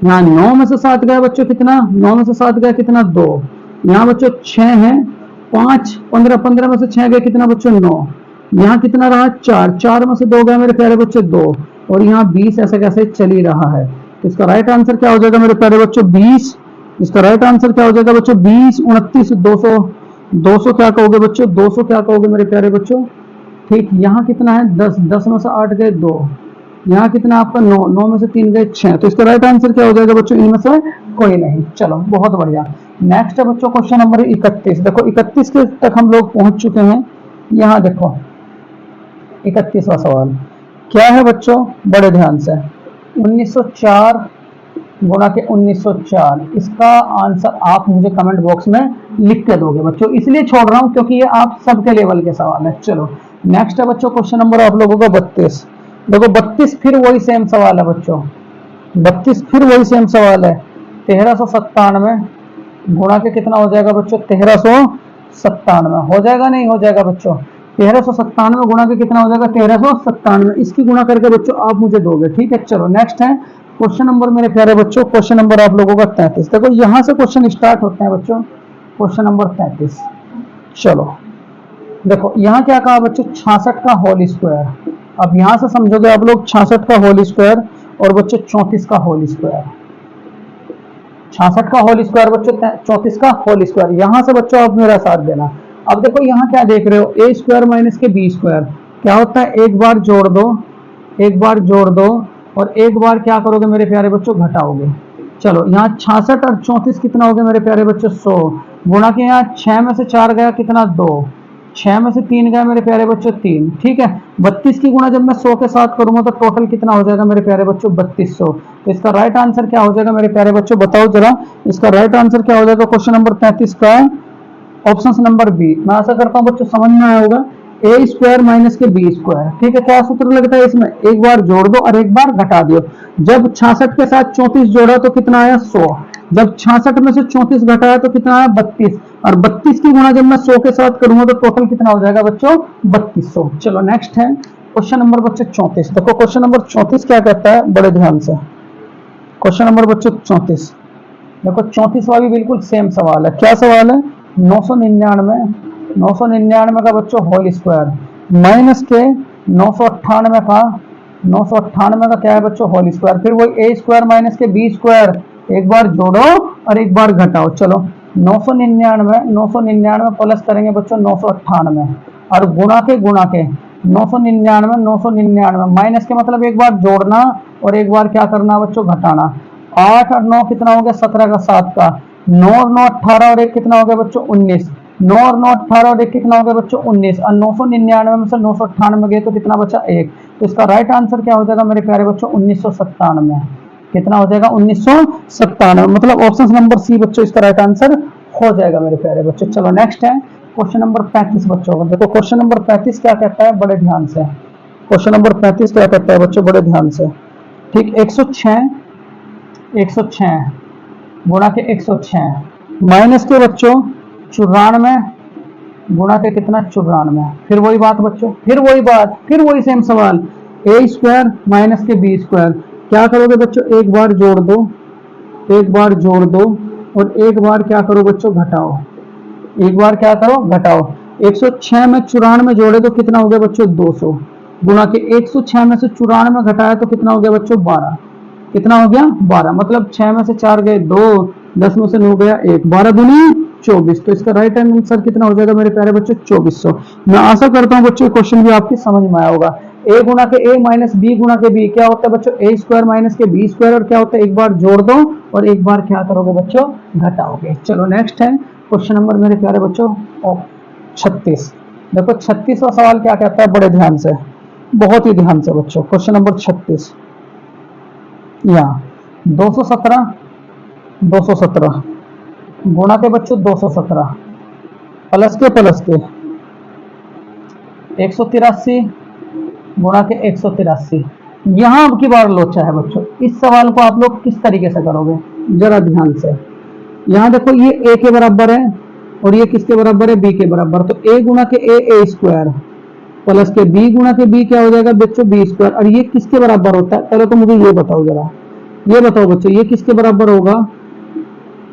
यहाँ 9 में से 7 गया बच्चों कितना 9 में से 7 गया कितना 2, यहाँ बच्चों 6 है 5 15 15 में से 6 गए कितना बच्चों 9, यहाँ कितना रहा 4 4 में से 2 गए मेरे प्यारे बच्चों 2 और यहाँ 20 ऐसे कैसे चल ही रहा है। इसका राइट आंसर क्या हो जाएगा मेरे प्यारे बच्चों 20। इसका राइट आंसर क्या हो जाएगा बच्चों 20 29 200 200 क्या कहोगे बच्चों 200 क्या कहोगे मेरे प्यारे बच्चों। ठीक, यहाँ कितना है 10 10 में से 8 गए 2, यहाँ कितना आपका 9 9 में से 3 गए 6। तो इसका राइट आंसर क्या हो जाएगा बच्चों इनमें से कोई नहीं। चलो बहुत बढ़िया। नेक्स्ट है बच्चों क्वेश्चन नंबर 31। देखो 31 के तक हम लोग पहुंच चुके हैं। यहाँ देखो 31वां सवाल क्या है बच्चों, बड़े ध्यान से 1904 गुणा के 1904। इसका आंसर आप मुझे कमेंट बॉक्स में लिख के दोगे बच्चों, इसलिए छोड़ रहा हूं क्योंकि ये आप सबके लेवल के सवाल है। चलो नेक्स्ट है बच्चों क्वेश्चन नंबर आप लोगों का 32। देखो 32 फिर वही सेम सवाल है बच्चों, 32 फिर वही सेम सवाल है। 1397 गुणा के कितना हो जाएगा बच्चों 1397 हो जाएगा नहीं हो जाएगा बच्चों 1397 गुणा के कितना हो जाएगा 1397। इसकी गुणा करके बच्चों आप मुझे दोगे। ठीक है, चलो नेक्स्ट है क्वेश्चन नंबर मेरे प्यारे बच्चों, क्वेश्चन नंबर आप लोगों का 33। देखो यहां से क्वेश्चन स्टार्ट होते हैं बच्चों, क्वेश्चन नंबर 33। चलो देखो यहाँ क्या कहा बच्चों, 66 का होल स्क्वायर। अब यहाँ से समझोगे आप लोग 66 का होल स्क्वायर और बच्चों 34 का होल स्क्वायर। 66 का होल स्क्वायर बच्चों 34 का होल स्क्वायर। यहाँ से बच्चों आप मेरा साथ देना। अब देखो यहाँ क्या देख रहे हो, ए स्क्वायर माइनस के बी स्क्वायर क्या होता है, एक बार जोड़ दो, एक बार जोड़ दो और एक बार क्या करोगे मेरे प्यारे बच्चों, घटाओगे। चलो यहाँ 66 और 34 कितना हो गया मेरे प्यारे बच्चों, 100 गुणा के यहाँ 6 में से 4 गया कितना, 2, 6 में से 3 गया मेरे प्यारे बच्चों 3, ठीक है। 32 की गुणा जब मैं 100 के साथ करूंगा तो टोटल कितना हो जाएगा मेरे प्यारे बच्चों, 3200। तो इसका राइट आंसर क्या हो जाएगा मेरे प्यारे बच्चों, बताओ जरा। इसका राइट आंसर क्या हो जाएगा क्वेश्चन नंबर 35 का, ऑप्शन नंबर बी। मैं आशा करता हूँ बच्चों समझ में आया होगा। ए स्क्वायर माइनस के बी स्क्वायर, ठीक है। क्या सूत्र लगता है इसमें, एक बार जोड़ दो और एक बार घटा दो। जब 66 के साथ 34 जोड़ा तो कितना आया, 100। जब 66 में से 34 घटाया तो कितना आया, 32। और 32 की गुणा जब मैं 100 के साथ करूंगा तो टोटल कितना हो जाएगा बच्चों, 3200। चलो नेक्स्ट है क्वेश्चन नंबर बच्चों 34। देखो क्वेश्चन नंबर 34 क्या कहता है, बड़े ध्यान से। क्वेश्चन नंबर बच्चों 34, देखो 34 वाली बिल्कुल सेम सवाल है। क्या सवाल है, 999 का बच्चों होल स्क्वायर माइनस के 998 का, 998 का क्या है बच्चों, होल स्क्वायर। फिर वही ए स्क्वायर माइनस के बी स्क्वायर, एक बार जोड़ो और एक बार घटाओ। चलो 999 प्लस करेंगे बच्चों 998 और गुणा के 999 999 माइनस के मतलब एक बार जोड़ना और एक बार क्या करना बच्चों, घटाना। 8 और 9 कितना हो गया, 17 का 7 का, 9 और 9 18 और 1 कितना हो गया बच्चों, 19। 9 और 9 18 और 1 कितना हो गया बच्चों, 19। और 999 में से 998 गए तो कितना बचा, 1। तो इसका राइट आंसर क्या हो जाएगा मेरे प्यारे बच्चों, 1997। कितना हो जाएगा, 1997। मतलब ऑप्शन नंबर सी बच्चों इसका राइट आंसर हो जाएगा मेरे प्यारे बच्चों। चलो नेक्स्ट है क्वेश्चन नंबर 35 बच्चों। देखो क्वेश्चन नंबर 35 क्या कहता है, बड़े ध्यान से। क्वेश्चन नंबर 35 क्या कहता है बच्चों, बड़े ध्यान से। ठीक, 106 गुणा के 106 माइनस के बच्चों 94 गुणा के कितना, 94। फिर वही बात बच्चों, फिर वही बात, फिर वही सेम सवाल। ए स्क्वायर माइनस के बी स्क्वायर क्या करोगे बच्चों, एक बार जोड़ दो, एक बार जोड़ दो और एक बार क्या करो बच्चों, घटाओ। एक बार क्या करो, घटाओ। 106 में 94 जोड़े तो कितना हो गया बच्चों, 200 गुणा के 106 में से 94 घटाया तो कितना हो गया बच्चों, 12। कितना हो गया, 12। मतलब 6 में से 4 गए 2, 10 में से 9 गया 1, 12 दूनी 24। तो इसका राइट आंसर कितना हो जाएगा मेरे प्यारे बच्चों, 2400। मैं आशा करता हूँ बच्चों क्वेश्चन भी आपकी समझ में आया होगा। ए गुणा के ए माइनस बी गुणा के बी क्या होता है बच्चों, ए स्क्वायर माइनस के बी स्क्वायर। और क्या होता है, एक बार जोड़ दो और एक बार क्या करोगे बच्चों, घटाओगे। चलो नेक्स्ट है क्वेश्चन नंबर मेरे प्यारे बच्चों 36। देखो 36वां सवाल क्या कहता है, बड़े ध्यान से, बहुत ही ध्यान से बच्चों। क्वेश्चन नंबर 36 यहाँ 217 गुणा के बच्चों 217 प्लस के 183 गुणा के 183। यहां अब की बार लोचा है बच्चों। इस सवाल को आप लोग किस तरीके से करोगे, जरा ध्यान से। यहां देखो ये ए के बराबर है और ये किसके बराबर है, बी के बराबर। तो ए गुणा के ए स्क्वायर प्लस के बी गुणा के बी क्या हो जाएगा बच्चों, बी स्क्वायर। और ये किसके बराबर होता है, पहले तो मुझे ये बताओ जरा, ये बताओ बच्चों ये किसके बराबर होगा,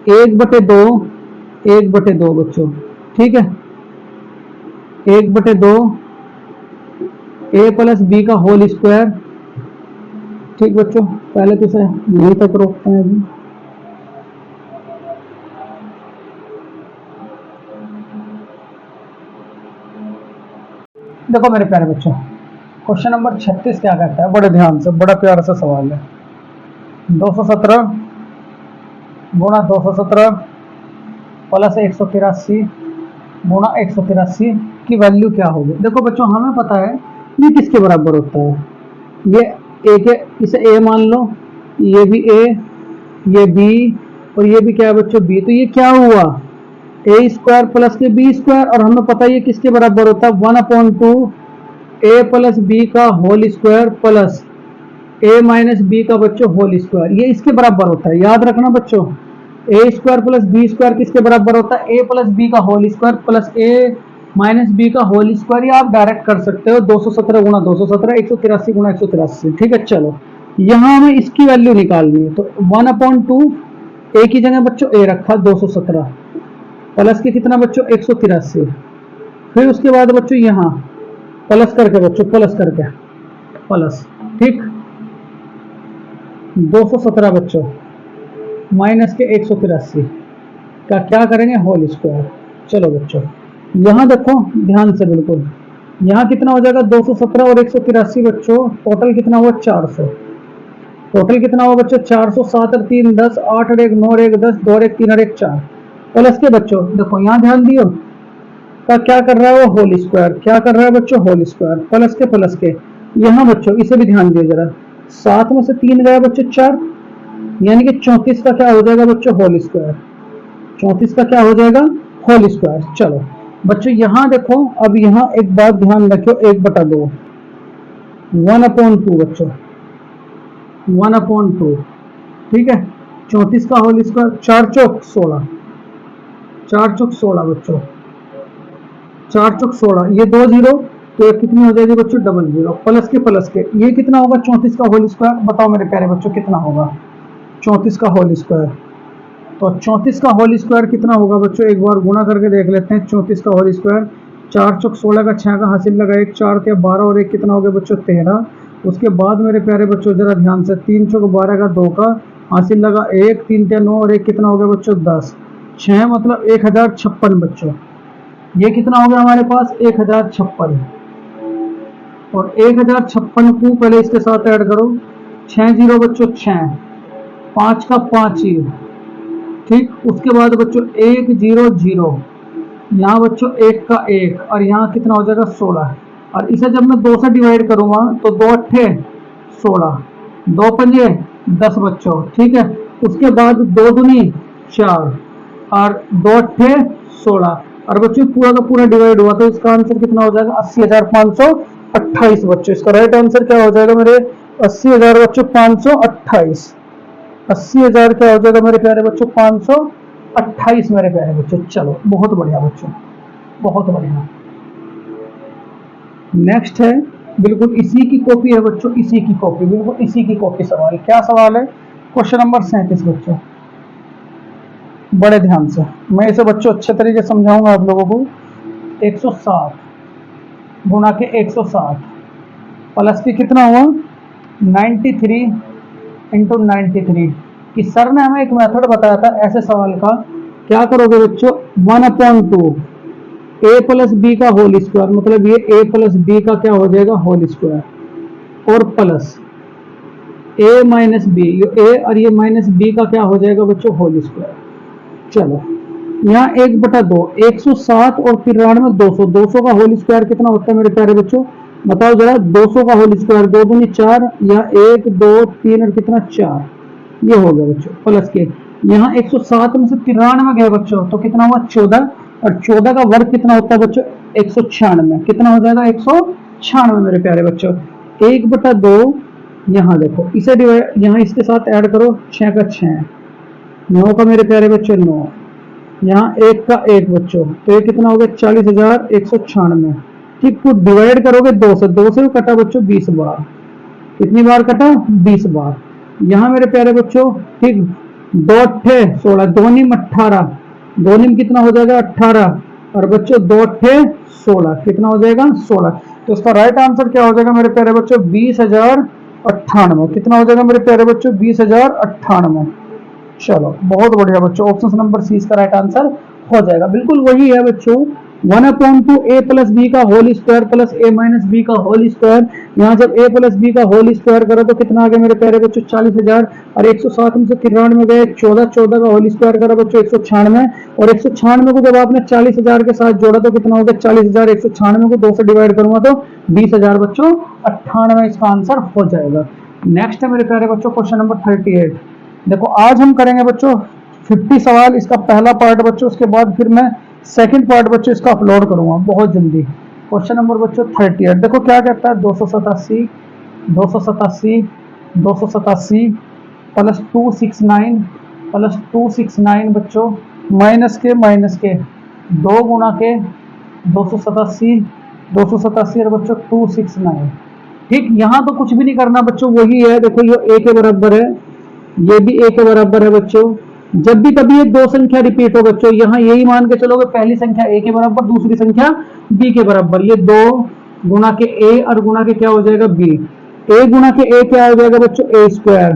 1/2 बच्चों, ठीक है। 1/2 ए प्लस बी का होल स्क्वायर, ठीक बच्चों। पहले तो इसे यहीं तक रोकते हैं अभी। देखो मेरे प्यारे बच्चों क्वेश्चन नंबर 36 क्या कहता है, बड़े ध्यान से, बड़ा प्यारा सा सवाल है। 217 गुणा 217 प्लस 183 गुणा 183 की वैल्यू क्या होगी। देखो बच्चों हमें पता है ये किसके बराबर होता है, ये ए के, इसे ए मान लो, ये भी ए, ये बी और ये भी क्या है बच्चों, बी। तो ये क्या हुआ, ए स्क्वायर प्लस के बी स्क्वायर। और हमें पता है ये किसके बराबर होता है, 1/2 ए प्लस बी का होल स्क्वायर प्लस ए माइनस बी का बच्चों होल स्क्वायर। ये इसके बराबर होता है, याद रखना बच्चों। A square plus B square किसके बराबर होता है, ए प्लस बी का होल स्क्वायर प्लस ए माइनस बी का होल स्क्वायर। ये आप डायरेक्ट कर सकते हो, 217 गुणा 217, 183 गुणा 183, ठीक है। चलो यहां हमें इसकी वैल्यू निकालनी है। तो 1/2 ए की जगह बच्चों ए रखा 217 प्लस के कितना बच्चों 183 फिर उसके बाद बच्चों यहाँ प्लस करके बच्चों, प्लस करके प्लस, ठीक 217 बच्चों माइनस के 183 का क्या करेंगे, होल स्क्वायर। चलो बच्चों यहाँ देखो ध्यान से बिल्कुल, यहाँ कितना हो जाएगा 217 और 183 बच्चों, टोटल कितना हुआ 400। टोटल कितना हुआ बच्चों 400, 7 और 3 10, 8 और 1 9 और 1 10, 2 और 1 3 और 1 4। प्लस के बच्चों देखो यहाँ ध्यान दियो का क्या कर रहा है वो होल स्क्वायर, क्या कर रहा है बच्चों होल स्क्वायर, प्लस के यहाँ बच्चों इसे भी ध्यान दियो जरा, 7 में से 3 गया बच्चों 4, यानी कि 34 का क्या हो जाएगा बच्चों होल स्क्वायर, 34 का क्या हो जाएगा होल स्क्वायर। चलो बच्चों यहाँ देखो, अब यहाँ एक बात ध्यान रखियो, 1/2 1/2 बच्चों, 1/2, ठीक है। 34 का होल स्क्वायर, 4 चौक 16, 4 चौक 16 बच्चों, 4 चौक 16, ये 2 जीरो तो कितनी हो जाएगी बच्चों डबल जीरो, प्लस के ये कितना होगा 34 का होल स्क्वायर, बताओ मेरे प्यारे बच्चों कितना होगा 34 का होल स्क्वायर। तो 34 का होल स्क्वायर कितना होगा बच्चों, एक बार गुणा करके देख लेते हैं। 34 का होल स्क्वायर, 4 चौक 16 का 6 का हासिल लगा 1, 4 के 12 और 1 कितना हो गया बच्चों 13। उसके बाद मेरे प्यारे बच्चों जरा ध्यान से, 3 चौक 12 का 2 का हासिल लगा 1, 3 के 9 और 1 कितना हो गया बच्चों 10, 6 मतलब 1056 बच्चों। ये कितना हो गया हमारे पास 1056, और 1056 को पहले इसके साथ ऐड करो, 6 जीरो बच्चों 6, 5 का 5 ही, ठीक। उसके बाद बच्चों 1 0 0, यहाँ बच्चों 1 का 1 और यहाँ कितना हो जाएगा 16, और इसे जब मैं 2 से डिवाइड करूंगा तो 2 अट्ठे 16, 2 पंजे 10 बच्चों, ठीक है। उसके बाद 2 दूनी 4 और 2 अट्ठे 16, और बच्चों पूरा का पूरा डिवाइड हुआ तो इसका आंसर कितना हो जाएगा 80,528 बच्चों। इसका राइट आंसर क्या हो जाएगा मेरे 80,000 बच्चों 528, 80,000 क्या हो जाएगा मेरे प्यारे बच्चों 528 मेरे प्यारे बच्चों। चलो बहुत बढ़िया बच्चों, बहुत बढ़िया। नेक्स्ट है बिल्कुल इसी की कॉपी है बच्चों, इसी की कॉपी, बिल्कुल इसी की कॉपी सवाल। क्या सवाल है, क्वेश्चन नंबर 37 बच्चों, बड़े ध्यान से मैं इसे बच्चों अच्छे तरीके से समझाऊंगा आप लोगों को। 160 गुणा के 160 प्लस के कितना हुआ 93 इंटू 93 कि सर ने हमें एक मेथड बताया था ऐसे सवाल का। क्या करोगे बच्चों 1/2 a प्लस बी का होल स्क्वायर, मतलब ये a प्लस बी का क्या हो जाएगा होल स्क्वायर, और प्लस a माइनस बी, ये a और ये माइनस बी का क्या हो जाएगा बच्चों होल स्क्वायर। चलो यहाँ 1/2, 160 और 93 200, 200 का होल स्क्वायर कितना होता है मेरे प्यारे बच्चों, बताओ जरा। 200 का होल स्क्वायर 2 दूनी 4, यहाँ 1 2 3 और कितना 4, ये हो गया बच्चों। प्लस के यहाँ 160 में से 93 गए बच्चों तो कितना हुआ 14, और 14 का वर्ग कितना होता है बच्चों 196, कितना हो जाएगा 196 मेरे प्यारे बच्चों। 1/2 यहाँ देखो इसे डिवाइड, यहाँ इसके साथ ऐड करो, 6 का 6, 9 का मेरे प्यारे बच्चों 9, यहाँ 1 का 1 बच्चों, तो ये कितना हो गया 40,196, ठीक। को डिवाइड करोगे 2 से, 2 से कटा बच्चों 20 बार, कितनी बार कटा 20 बार। यहाँ मेरे प्यारे बच्चों ठीक 2 अट्ठे 16, 2 नीम 18, 2 नीम कितना हो जाएगा 18, और बच्चों 2 अट्ठे 16 कितना हो जाएगा 16। तो इसका राइट आंसर क्या हो जाएगा मेरे प्यारे बच्चों 20,098, कितना हो जाएगा मेरे प्यारे बच्चों 20,098। चलो बहुत बढ़िया बच्चों, ऑप्शन नंबर सी इसका राइट आंसर हो जाएगा। बिल्कुल वही है बच्चों, 1/2 a प्लस बी का whole square plus a minus b का होल स्क्वायर। यहाँ जब a प्लस बी का होल स्क्वायर करो तो कितना आ गया मेरे प्यारे बच्चों 40,000, और 160 में से 93 में गए 14, 14 का होल स्क्वायर करा बच्चों 196, और 196 को जब आपने 40,000 के साथ जोड़ा तो कितना हो गया 40,000, 196 को 2 से डिवाइड करूंगा तो 20,000 बच्चों 98 इसका आंसर हो जाएगा। नेक्स्ट है मेरे प्यारे बच्चों क्वेश्चन नंबर 38। देखो आज हम करेंगे बच्चों 50 सवाल, इसका पहला पार्ट बच्चों, उसके बाद फिर मैं सेकंड पार्ट बच्चों इसका अपलोड करूंगा बहुत जल्दी। क्वेश्चन नंबर बच्चों 38 देखो क्या कहता है, 287 प्लस 269 बच्चों माइनस के 2 गुणा के 287 और बच्चों 269, ठीक। यहाँ तो कुछ भी नहीं करना बच्चों, वही है देखो ये a के बराबर है, ये भी a के बराबर है बच्चों, जब भी कभी ये दो संख्या रिपीट हो बच्चों, यहाँ यही मान के चलोगे पहली संख्या a के बराबर, दूसरी संख्या b के बराबर, ये दो गुना के a और गुना के क्या हो जाएगा b, a गुना के a क्या हो जाएगा बच्चों a स्क्वायर,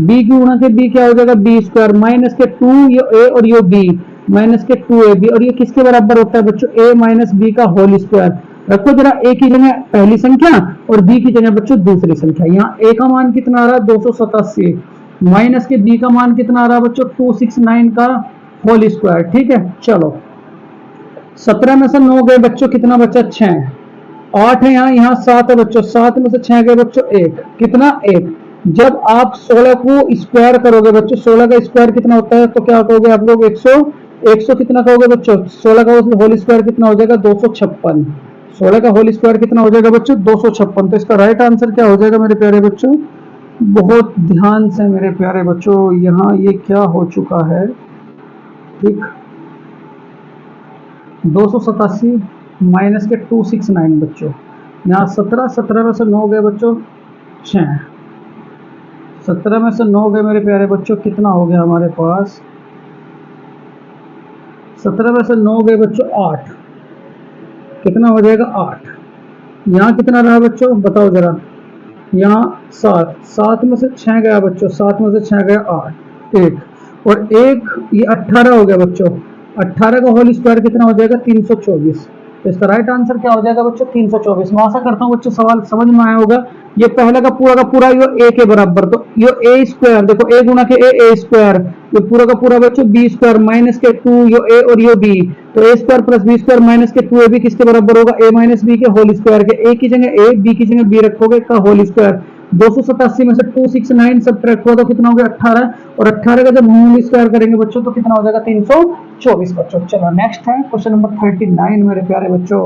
b गुना के b क्या हो जाएगा b स्क्वायर, माइनस के 2 ये a और ये b, माइनस के 2ab, और ये किसके बराबर होता है बच्चों a माइनस b का होल स्क्वायर। रखो जरा a की जगह पहली संख्या और b की जगह बच्चों दूसरी संख्या। यहाँ a का मान कितना आ रहा है 287, माइनस के b का मान कितना आ रहा है बच्चों 269 का होल स्क्वायर। ठीक है, चलो 17 में से 9 गए बच्चों, कितना बचा 6, 8 है यहाँ 7 है बच्चों, 7 में से 6 गए बच्चों 1, कितना 1। जब आप 16 को स्क्वायर करोगे बच्चों, 16 का स्क्वायर कितना होता है, तो क्या कहोगे आप लोग 100, 100 कितना कहोगे बच्चों, 16 का होल स्क्वायर कितना हो जाएगा 256, 16 का होल स्क्वायर कितना हो जाएगा बच्चों 256। तो इसका राइट आंसर क्या हो जाएगा मेरे प्यारे बच्चों, बहुत ध्यान से मेरे प्यारे बच्चों, यहाँ ये क्या हो चुका है, ठीक 287 माइनस के 269 बच्चों, यहाँ 17 में से 9 गए बच्चों 6, 17 में से 9 गए मेरे प्यारे बच्चों, कितना हो गया हमारे पास, 17 में से 9 गए बच्चों 8, कितना हो जाएगा 8। यहाँ कितना रहा बच्चों बताओ जरा, यहाँ 7, 7 में से 6 गया बच्चों, 7 में से 6 गया 8, 1 और 1 ये 18 हो गया बच्चों, 18 का होल स्क्वायर कितना हो जाएगा 324। तो इसका राइट आंसर क्या हो जाएगा बच्चों 324। मैं आशा करता हूँ बच्चों सवाल समझ में आया होगा। ये पहले का पूरा यो a के बराबर, तो यो a स्क्वायर देखो, a गुना के a स्क्वायर, ये पूरा का पूरा बच्चों b स्क्वायर माइनस के 2 यो a और यो b, तो a square plus b square minus के 2ab किसके बराबर होगा a माइनस b के होल स्क्वायर के, a की जगह a b की जगह b रखोगे का होल स्क्वायर। 287 में से 269 सब्ट्रैक्ट हुआ तो कितना हो गया 18, और 18 का जब होल स्क्वायर करेंगे बच्चों तो कितना हो जाएगा 324 बच्चों। चलो नेक्स्ट है क्वेश्चन नंबर 39 मेरे प्यारे बच्चों,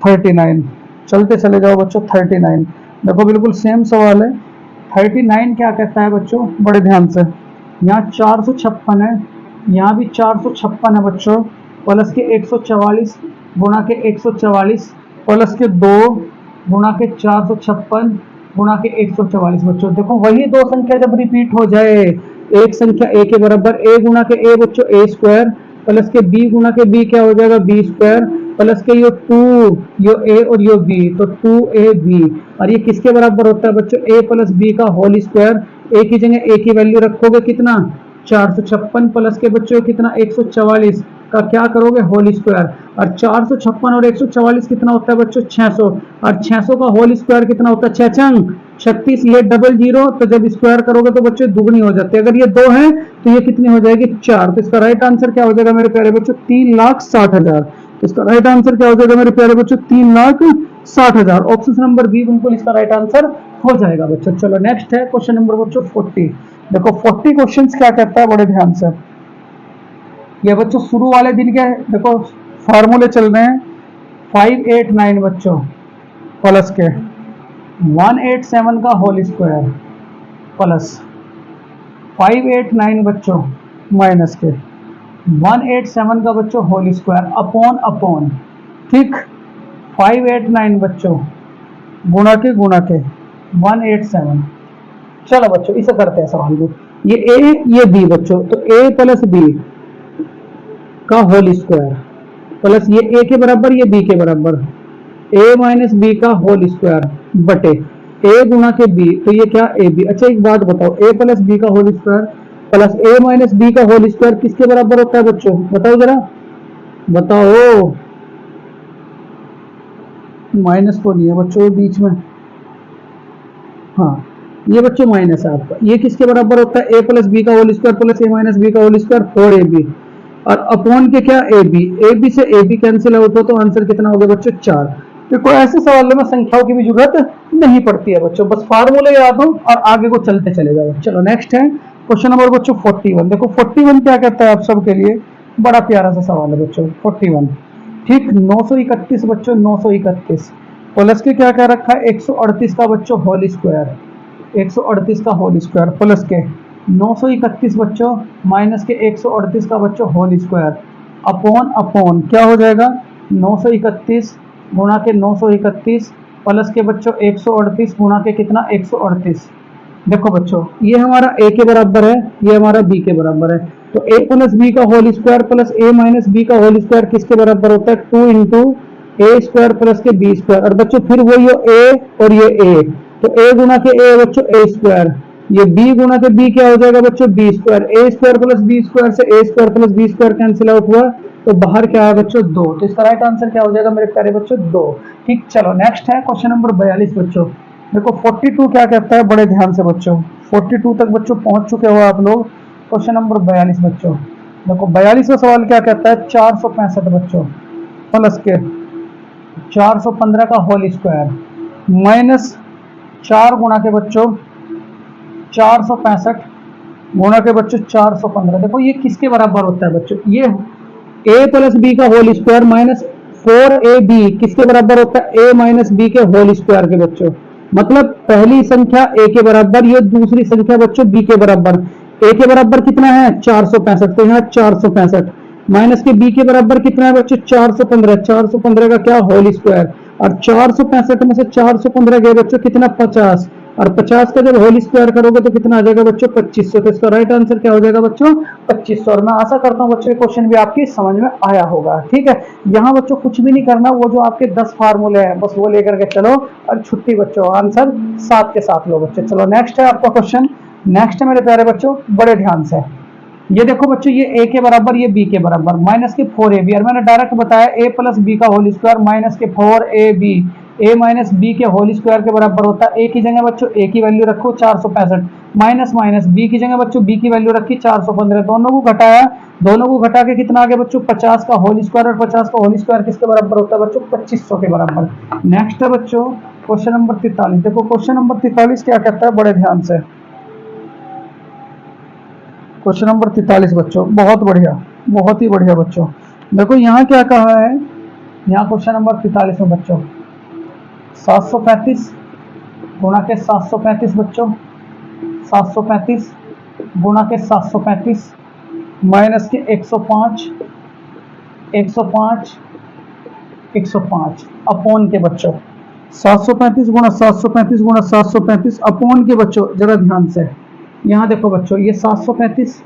39 चलते चले जाओ बच्चों। 39 देखो बिल्कुल सेम सवाल है। 39 क्या कहता है बच्चों, बड़े ध्यान से, यहाँ 456 है, यहाँ भी 456 है बच्चों, प्लस के 144 गुणा के 144 प्लस के 2 गुणा के 456 गुणा के 144 बच्चों। देखो वही दो संख्या जब रिपीट हो जाए, एक संख्या a के बराबर, a गुणा के a बच्चों a स्क्वायर प्लस के b गुणा के b क्या हो जाएगा b स्क्वायर प्लस के यो 2 यो a और यो b, तो 2ab, और ये किसके बराबर होता है बच्चों a प्लस b का होल स्क्वायर। a की जगह a की वैल्यू रखोगे कितना 456 प्लस के बच्चों कितना 144 का क्या करोगे होल स्क्वायर, और 456 और 144 कितना होता है बच्चों 600, और 600 का होल स्क्वायर कितना होता है 6 छंग 36, ये डबल जीरो, तो जब स्क्वायर करोगे तो बच्चों दुगनी हो जाती है। अगर ये 2 है तो ये कितनी हो जाएगी 4। तो इसका राइट आंसर क्या हो जाएगा मेरे प्यारे बच्चों 3,60,000। तो इसका राइट आंसर क्या हो जाएगा मेरे प्यारे बच्चों 3,60,000। ऑप्शन नंबर बी बिल्कुल इसका राइट आंसर हो जाएगा बच्चों। चलो नेक्स्ट है क्वेश्चन नंबर बच्चों 40। देखो 40 क्वेश्चन क्या कहता है बड़े ध्यान से, ये बच्चों शुरू वाले दिन के देखो फॉर्मूले चल रहे हैं। 589 बच्चों प्लस के 187 का होल स्क्वायर प्लस 589 बच्चों माइनस के 187 का बच्चों होल स्क्वायर अपॉन ठीक 589 बच्चों गुणा के 187। चलो बच्चों इसे करते हैं सवाल को, ये a ये b बच्चों, तो a प्लस b का होल स्क्वायर प्लस ये a के बराबर ये b के बराबर a माइनस b का होल स्क्वायर बटे a गुणा के b, तो ये क्या a b। अच्छा एक बात बताओ, a प्लस b का whole square plus a minus b का होल स्क्वायर किसके बराबर होता है बच्चों, बताओ जरा बताओ। माइनस तो नहीं है बच्चों बीच में, हाँ ये बच्चों माइनस है आपका, ये किसके बराबर होता है a प्लस b का whole square plus a minus b का होल स्क्वायर 4ab, और अपॉन के क्या ab से ab कैंसिल आउट हो तो आंसर कितना हो गया बच्चों 4। देखो ऐसे सवालों में संख्याओं की भी जरूरत नहीं पड़ती है बच्चों, बस फार्मूले याद हो और आगे को चलते चले जाओ। चलो नेक्स्ट है क्वेश्चन नंबर बच्चों 41। देखो 41 क्या कहता है आप सबके लिए, बड़ा प्यारा सा सवाल है बच्चों 41। ठीक 931 बच्चों 931 प्लस के क्या क्या रखा है 138 का बच्चों होल स्क्वायर, 138 का होल स्क्वायर प्लस के 931 बच्चों माइनस के 138 का बच्चों होल स्क्वायर अपॉन क्या हो जाएगा 931 गुणा के 931 प्लस के बच्चों 138 गुणा के कितना 138 देखो बच्चों, ये हमारा a के बराबर है, ये हमारा b के बराबर है, तो a प्लस बी का whole square plus a minus b का होल स्क्वायर किसके बराबर होता है? 2 इंटू ए स्क्वायर प्लस के बी स्क्वायर। और बच्चों फिर वही हो a और ये a, तो a गुना के a बच्चों a स्क्वायर, ये b गुना के b क्या हो जाएगा बच्चों? b square. a square plus b square से a square plus b square cancel out हुआ, तो बाहर क्या है बच्चों? 2। तो इसका राइट आंसर क्या हो जाएगा मेरे प्यारे बच्चों? 2। ठीक, चलो नेक्स्ट है क्वेश्चन नंबर 42 बच्चों। देखो 42 क्या कहता है, बड़े ध्यान से बच्चों, 42 तक बच्चों पहुंच चुके हो आप लोग। क्वेश्चन नंबर 42 बच्चों, देखो 42वां सवाल क्या कहता है? 465 बच्चों प्लस के 415 का होल स्क्वायर माइनस 4 गुना के बच्चों 465 गुना के बच्चों 415। देखो ये किसके बराबर होता है बच्चों? ये a प्लस बी का होल स्क्वायर माइनस 4ab किसके बराबर होता है? a माइनस बी के होल स्क्वायर के बच्चों। मतलब पहली संख्या a के बराबर, ये दूसरी संख्या बच्चों b के बराबर। a के बराबर कितना है? 465, तो यहाँ 465 माइनस के b के बराबर कितना है बच्चों? 415। 415 का क्या? Whole square. और 465 में से 415 गए बच्चों कितना? 50। और 50 का जब होल स्क्वायर करोगे तो कितना आ जाएगा बच्चों? 2500। तो इसका राइट आंसर क्या हो जाएगा बच्चों? 2500। और मैं आशा करता हूँ बच्चों ये क्वेश्चन भी आपकी समझ में आया होगा। ठीक है, यहाँ बच्चों कुछ भी नहीं करना, वो जो आपके 10 फार्मूले हैं बस वो लेकर के चलो और छुट्टी बच्चों, आंसर साथ के साथ लो बच्चों। चलो नेक्स्ट है आपका क्वेश्चन। नेक्स्ट है मेरे प्यारे बच्चों, बड़े ध्यान से ये देखो बच्चों, ये a के बराबर, ये b के बराबर, माइनस के 4ab। और मैंने डायरेक्ट बताया a प्लस बी का होल स्क्वायर माइनस के 4ab, a माइनस बी के होल स्क्वायर के बराबर होता है। a की जगह बच्चों a की वैल्यू रखो 465, माइनस माइनस b की जगह बच्चों b की वैल्यू रखी 415, दोनों को घटाया, दोनों को घटा के कितना आ गया बच्चों? 50 का होल स्क्वायर, और 50 का होल स्क्वायर किसके बराबर होता है बच्चों? 2500 के बराबर। नेक्स्ट है बच्चों क्वेश्चन नंबर 43। देखो क्वेश्चन नंबर 43 क्या कहता है, बड़े ध्यान से। क्वेश्चन नंबर 43 बच्चों, बहुत बढ़िया, बहुत ही बढ़िया बच्चों। देखो यहाँ क्या कहा है, यहाँ क्वेश्चन नंबर 43 में बच्चों 735 गुणा के 735 बच्चों, 735 गुणा के 735 माइनस के 105, 105, 105 अपॉन के बच्चों 735 गुणा 735 गुणा 735 अपॉन के बच्चों। जरा ध्यान से यहाँ देखो बच्चों, ये 735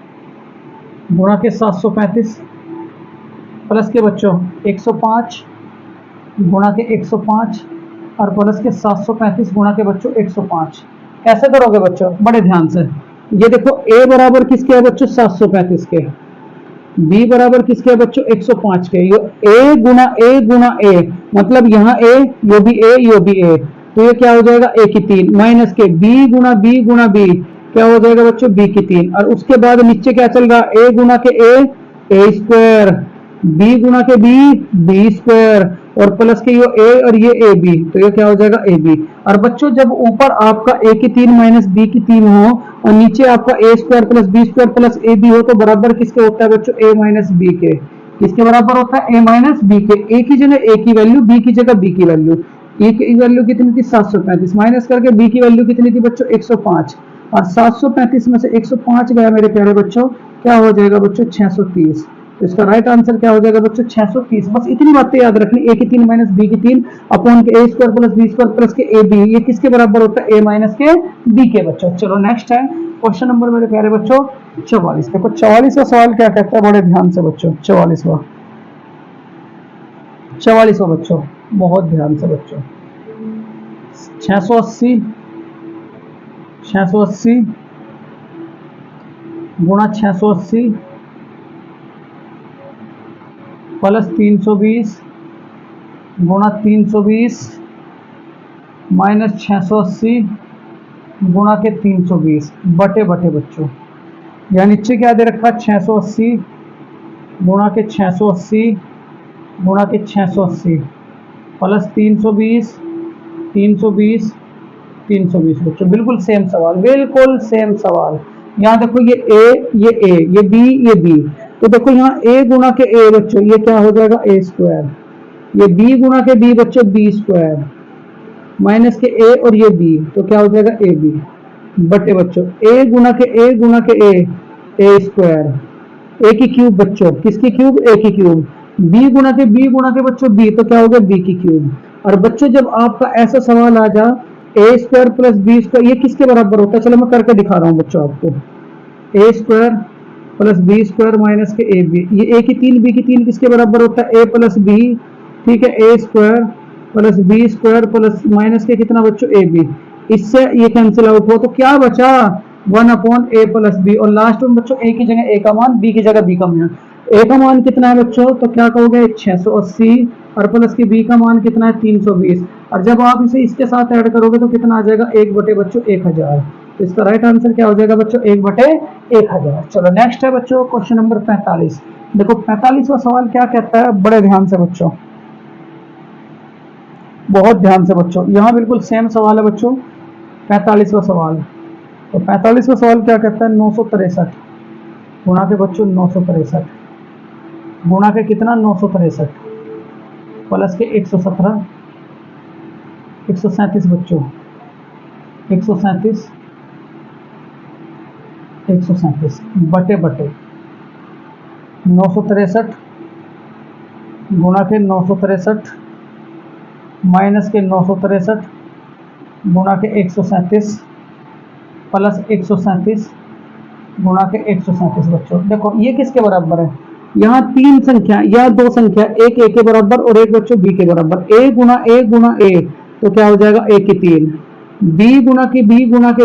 गुणा के 735 प्लस के बच्चों 105 गुणा के 105 और प्लस के 735 गुणा के बच्चों 105। कैसे करोगे बच्चों? बड़े ध्यान से, ये देखो a बराबर किसके है बच्चों? 735 के। b बराबर किसके है बच्चों? 105 के। ये a गुना a, मतलब यहाँ a, ये भी a, ये भी a, तो ये क्या हो जाएगा? a की 3 माइनस के b गुना b क्या हो जाएगा बच्चों? b की 3। और उसके बाद नीचे क्या चल रहा? a गुना के a स्क्वायर, b गुना के b स्क्वायर, और प्लस के ये a और ये a b, तो ये क्या हो जाएगा? a b। और बच्चों जब ऊपर आपका a की 3 माइनस b की 3 हो और नीचे आपका a square plus b square plus a b हो, तो बराबर किसके होता है बच्चों? a माइनस b के। किसके बराबर होता है? a माइनस b के। a की जगह a की वैल्यू, b की जगह b की वैल्यू। a की वैल्यू कितनी थी? 735 माइनस करके b की वैल्यू कितनी थी बच्चों? 105, और 735 में से 105 गया मेरे प्यारे बच्चों, क्या हो जाएगा बच्चों? 630। तो इसका राइट आंसर क्या हो जाएगा बच्चों? 630। बस इतनी बातें याद रखनी, a की 3 माइनस b की 3 अपॉन के a square plus b square plus के ab, ये किसके बराबर होता है? a माइनस के b के बच्चों। चलो नेक्स्ट है क्वेश्चन नंबर मेरे प्यारे बच्चों 44। देखो 44वां सवाल क्या कहता है, बड़े ध्यान से बच्चों। 44वां बच्चों, बहुत ध्यान से बच्चों। 680 गुणा 680 प्लस 320 गुणा 320 माइनस 680 गुणा के 320 बटे बच्चों। यहाँ नीचे क्या दे रखा? 680 गुणा के 680 गुणा के 680 प्लस 320 320 320 बच्चों। बिल्कुल सेम सवाल, बिल्कुल सेम सवाल। यहाँ देखो ये a, ये b, ये b, तो देखो यहाँ a गुणा के a बच्चों, ये क्या हो जाएगा? a square. ये b गुणा के b बच्चों, b स्क्वायर, माइनस के a और ये b, तो क्या हो जाएगा? ab बटे बच्चों a गुणा के a स्क्वायर, a की क्यूब बच्चों, किसकी क्यूब? a की क्यूब। b गुणा के बच्चों b, तो क्या हो गया? b की क्यूब। और बच्चों जब आपका ऐसा सवाल आ जा ए स्क्वायर प्लस बी स्क्वायर ये किसके बराबर होता है? चलो मैं करके दिखा रहा हूँ बच्चों आपको। A square plus B square minus के ए बी, ये ए की तीन बी की तीन किसके बराबर होता है? A plus B. ठीक है, A square plus B square plus minus के कितना बच्चों? A B. इससे ये कैंसिल आउट हुआ तो क्या बचा? 1/a plus B. और लास्ट में बच्चों ए की जगह ए का मान, बी की जगह बी का मान। ए का मान कितना है बच्चों? तो क्या कहोगे? 680। और प्लस की बी का मान कितना है? 320। और जब आप इसे इसके साथ ऐड करोगे तो कितना आ जाएगा? 1 बटे बच्चों 1000। तो इसका राइट आंसर क्या हो जाएगा बच्चों? 1/1000। चलो नेक्स्ट है बच्चों क्वेश्चन नंबर 45। देखो 45वां सवाल क्या कहता है, बड़े ध्यान से बच्चों, बहुत ध्यान से बच्चों, यहाँ बिल्कुल सेम सवाल है बच्चों। 45वां सवाल, तो 45वां सवाल क्या कहता है? 963 गुणा के बच्चों 963 गुणा के कितना? 963 प्लस के 117 137 बच्चों, 137 137 बटे बटे 963 गुणा के 963 माइनस के 963 गुणा के 137 प्लस 137 गुणा के 137 बच्चों। देखो ये किसके बराबर है? यहाँ तीन संख्या या दो संख्या, एक ए के बराबर और एक बच्चों बी के बराबर। ए गुणा ए तो क्या हो जाएगा? ए की 3। बी गुणा के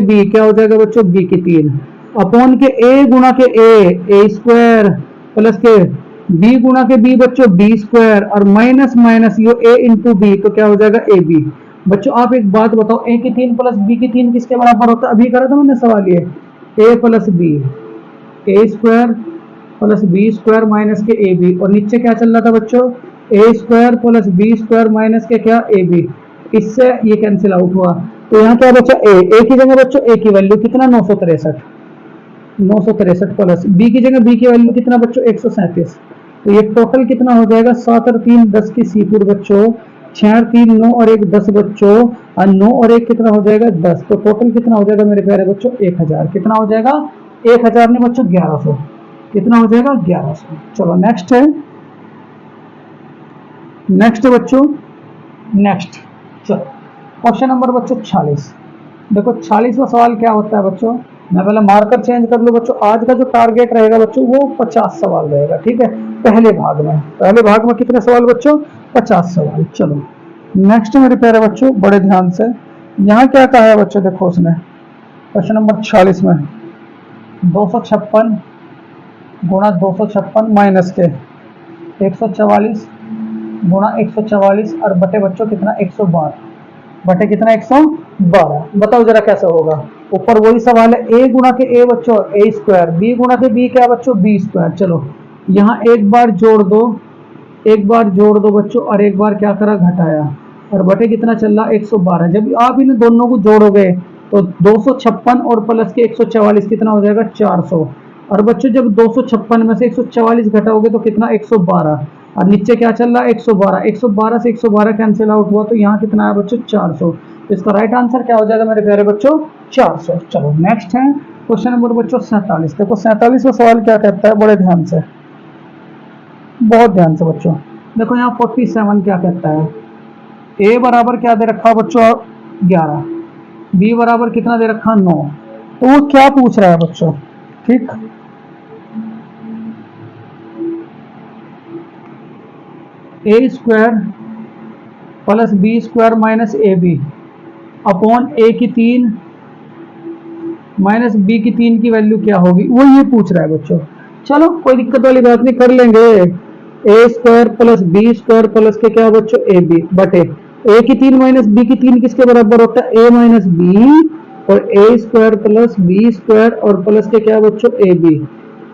बी क्या हो जाएगा बच्चों? बी की 3 अपॉन के ए गुणा के ए स्क्वायर प्लस के बी गुणा के बी बच्चों बी स्क्वायर और माइनस माइनस यो ए इंटू बी तो क्या हो जाएगा? A b. बच्चों आप एक बात बताओ, ए की 3 प्लस बी की 3 किसके बराबर होता है? अभी करा था मैंने सवाल ये, A plus B, A square plus B square minus के ए बी। और नीचे क्या चल रहा था बच्चों? A square plus B square minus के क्या? A B. इससे ये कैंसिल आउट हुआ तो यहाँ क्या बचा? ए की जगह बच्चों ए की वैल्यू कितना? 963 प्लस बी की जगह बी की वैल्यू कितना बच्चों? 137। तो ये टोटल कितना हो जाएगा? 7 और 3 10 की सीपुर बच्चों, 6 और 3 9 और 1 10 बच्चों, और 9 और 1 कितना हो जाएगा? 10। तो टोटल कितना हो जाएगा मेरे प्यारे बच्चों? 1000। कितना हो जाएगा? 1000 नहीं बच्चों, 1100। कितना हो जाएगा? 1100। चलो नेक्स्ट है, नेक्स्ट बच्चों, नेक्स्ट चलो क्वेश्चन नंबर बच्चों 46। देखो 46वां सवाल क्या होता है बच्चों? मैं पहले मार्कर चेंज कर लूं बच्चों। आज का जो टारगेट रहेगा बच्चों वो 50 सवाल रहेगा, ठीक है। पहले भाग में कितने सवाल बच्चों? 50 सवाल। चलो नेक्स्ट मेरे प्यारे बच्चों, बड़े ध्यान से, यहाँ क्या कहा है बच्चों? देखो उसने क्वेश्चन नंबर 46 में 256 गुणा 256 माइनस के 144 गुणा 144 और बटे बच्चों कितना? 112 बटे कितना? 112। बताओ जरा कैसे होगा? ऊपर वही सवाल है, ए गुणा के ए बच्चों ए स्क्वायर, बी गुणा के बी क्या बच्चों? B square. चलो यहाँ एक बार जोड़ दो, एक बार जोड़ दो बच्चों और एक बार क्या करा? घटाया। और बटे कितना चल रहा? 112। जब आप इन दोनों को जोड़ोगे तो 256 और प्लस के 144 कितना हो जाएगा? 400। और बच्चों जब 256 में से 144 घटाओगे तो कितना? 112। और नीचे क्या चल रहा है? 112। 112 से 112 कैंसिल आउट हुआ तो यहाँ कितना है बच्चों? 400। तो इसका राइट आंसर क्या हो जाएगा मेरे प्यारे बच्चों? 400। चलो नेक्स्ट है क्वेश्चन नंबर बच्चों 47। देखो 47वां सवाल क्या कहता है? बड़े ध्यान से, बहुत ध्यान से बच्चों। देखो यहाँ 47 क्या कहता है? ए बराबर क्या दे रखा बच्चों? 11। बी बराबर कितना दे रखा? 9। तो वो क्या पूछ रहा है बच्चों? ठीक, A square plus B square minus A B upon A की 3 माइनस बी की 3 की वैल्यू क्या होगी? वो ये पूछ रहा है बच्चों। चलो कोई दिक्कत वाली बात नहीं, कर लेंगे। A square plus B square plus के क्या बच्चों? ए बी बटे ए की 3 माइनस बी की 3 किसके बराबर होता है? A minus b. और a square plus B square और प्लस के क्या बच्चों? A B.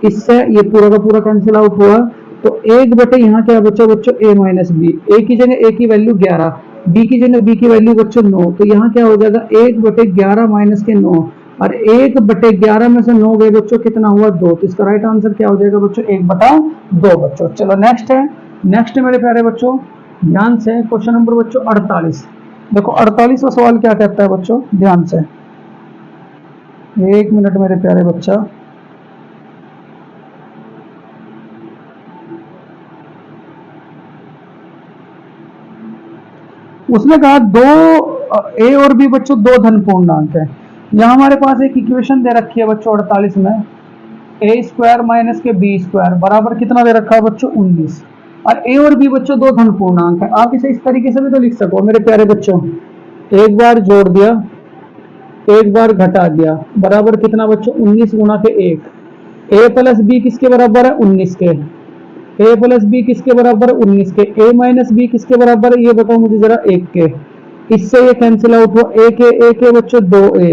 इससे ये पूरा का पूरा कैंसिल आउट हुआ तो 1 बटे यहाँ क्या बच्चा बच्चों? ए माइनस बी। ए की जगह ए की वैल्यू 11, बी की जगह बी की वैल्यू बच्चों 9। तो यहाँ क्या हो जाएगा? 1 बटे 11 माइनस के 9। और 1 बटे 11 में से 9 गए बच्चों, कितना हुआ? 2। तो इसका राइट आंसर क्या हो जाएगा बच्चों? 1/2 बच्चों। चलो नेक्स्ट है, नेक्स्ट मेरे प्यारे बच्चों ध्यान से क्वेश्चन नंबर बच्चों 48। देखो 48वां सवाल क्या कहता है बच्चों? ध्यान से, 1 मिनट मेरे प्यारे बच्चा। उसने कहा दो ए और बी बच्चों दो धन पूर्णांक है। यहाँ हमारे पास एक इक्वेशन दे रखी है बच्चों 48 में, ए स्क्वायर माइनस के बी स्क्वायर बराबर कितना दे रखा है बच्चों 19, और ए और बी बच्चों दो धन पूर्णांक है। आप इसे इस तरीके से भी तो लिख सको मेरे प्यारे बच्चों, एक बार जोड़ दिया एक बार घटा दिया बराबर कितना बच्चों 19 गुणा के 1। ए प्लस बी किसके बराबर है 19 के, ए प्लस बी किसके बराबर है 19 के, ए माइनस बी किसके बराबर है ये बताओ मुझे जरा 1 के। इससे ये कैंसिल आउट हुआ, ए के बच्चों 2a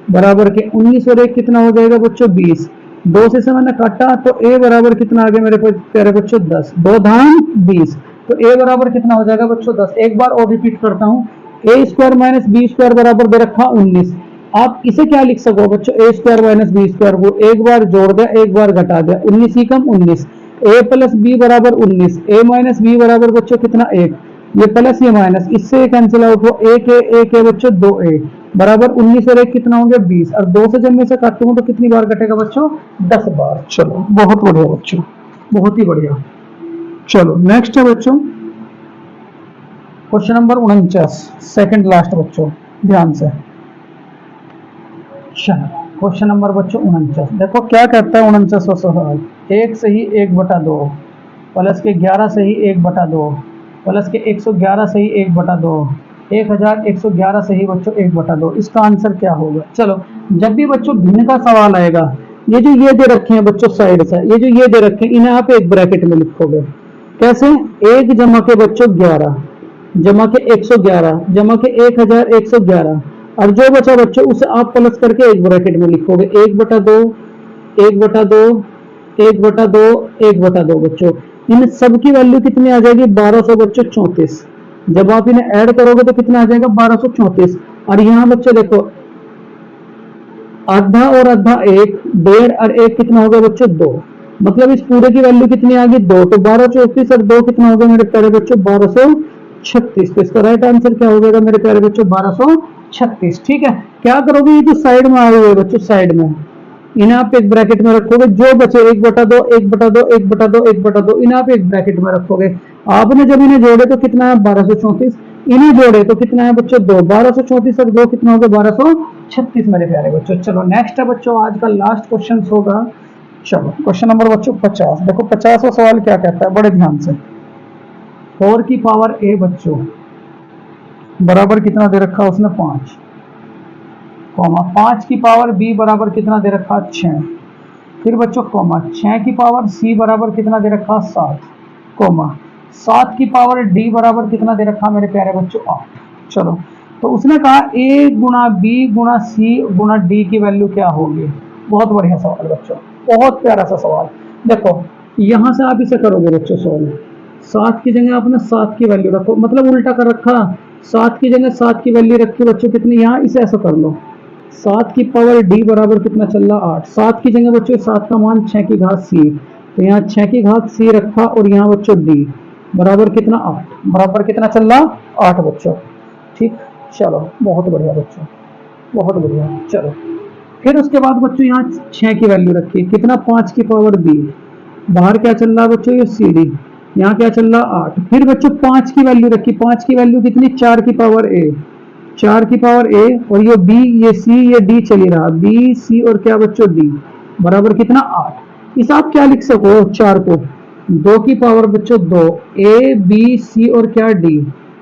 बराबर के 19 और 1 कितना हो जाएगा बच्चों 20। 2 से मैंने काटा तो a बराबर कितना आ गया मेरे प्यारे बच्चों 10, 2 धान 20, तो a बराबर कितना हो जाएगा बच्चों 10। एक बार और रिपीट करता हूँ, ए स्क्वायर माइनस बी स्क्वायर बराबर दे रखा 19। आप इसे क्या लिख सको बच्चों, A square minus B square को एक बार जोड़ दिया एक बार घटा दिया, 19 ही कम 19, ए प्लस बी बराबर 19, ए माइनस बी बराबर बच्चों कितना 1, ये प्लस ये माइनस इससे कैंसिल आउट हुआ, एक है बच्चों 2a बराबर 19 और 1 कितना होंगे 20, और 2 से जब मैं इसे काटूंगा तो कितनी बार कटेगा बच्चों 10 बार। चलो बहुत बढ़िया बच्चों, बहुत ही बढ़िया। चलो नेक्स्ट है बच्चों क्वेश्चन नंबर 49, सेकंड लास्ट बच्चों, ध्यान से। चलो क्वेश्चन नंबर बच्चों 49, देखो क्या कहता है 49वां सवाल, 1 सही 1/2 प्लस के 11 सही 1/2 प्लस के 111 सही 1/2, 1111 सही बच्चों 1/2, इसका आंसर क्या होगा। चलो जब भी बच्चों भिन्न का सवाल आएगा, ये जो ये दे रखे हैं बच्चों साइड से, ये जो ये दे रखे हैं इन्हें आप एक ब्रैकेट में लिखोगे कैसे, 1 जमा के बच्चों 11 जमा के 111 जमा के 1111, और जो बचा बच्चों उसे आप प्लस करके एक ब्रैकेट में लिखोगे 1/2 1/2 1/2 1/2 बच्चों। इन सब की वैल्यू कितनी आ जाएगी 1200 बच्चों 34। जब आप इन्हें ऐड करोगे तो कितना आ जाएगा 1234, और यहाँ बच्चों देखो आधा और आधा 1, 1.5 और 1 कितना हो गया बच्चों 2, मतलब इस पूरे की वैल्यू कितनी आ गई 2, तो 1234 और 2 कितना हो गया मेरे प्यारे बच्चों 1236। तो इसका राइट आंसर क्या हो जाएगा मेरे प्यारे बच्चों 1236। ठीक है, क्या करोगे ये जो साइड में आए हुए बच्चों साइड में इन्हें आप एक ब्रैकेट में रखोगे, जो बचे 1/2 1/2 1/2 1/2 इन्हें आप एक ब्रैकेट में रखोगे। आपने जब इन्हें जोड़े तो कितना है 1234, इन्हें जोड़े तो कितना है बच्चों 2, 1234 और 2 कितना हो गया 1236 मेरे प्यारे बच्चों। चलो नेक्स्ट है बच्चों आज का लास्ट क्वेश्चन होगा, चलो क्वेश्चन नंबर बच्चों 50। देखो 50वां सवाल क्या कहता है, बड़े ध्यान से, 4 की पावर a बच्चों बराबर कितना दे रखा उसने 5, 5 की पावर b बराबर कितना दे रखा 6, फिर बच्चों 6 की पावर c बराबर कितना दे रखा 7, 7 की पावर d बराबर कितना दे रखा मेरे प्यारे बच्चों 8। चलो तो उसने कहा a गुणा b गुणा c गुणा d की वैल्यू क्या होगी। बहुत बढ़िया सवाल बच्चों, बहुत प्यारा सा सवाल। देखो यहां से आप इसे करोगे बच्चों सॉल्व, 7 की जगह आपने 7 की वैल्यू रखो, मतलब उल्टा कर रखा, 7 की जगह 7 की वैल्यू रखी बच्चों कितनी, यहाँ इसे ऐसा कर लो 7 की पावर d बराबर कितना चल रहा 8, 7 की जगह बच्चों 7 का मान 6 की घात c, तो यहाँ 6 की घात c रखा और यहाँ बच्चों d बराबर कितना 8, बराबर कितना चल रहा 8 बच्चों। ठीक, चलो बहुत बढ़िया बच्चों, बहुत बढ़िया। चलो फिर उसके बाद बच्चों यहाँ 6 की वैल्यू रखी, कितना 5 की पावर b, बाहर क्या चल रहा बच्चों ये cd, यहाँ क्या चल रहा 8, फिर बच्चों 5 की वैल्यू रखी, 5 की वैल्यू कितनी 4 की पावर a, 4 की पावर a, और ये b ये c ये d चली रहा, b c और क्या बच्चों d बराबर कितना 8। इस आप क्या लिख सको 4 को 2 की पावर बच्चों 2, a b c और क्या d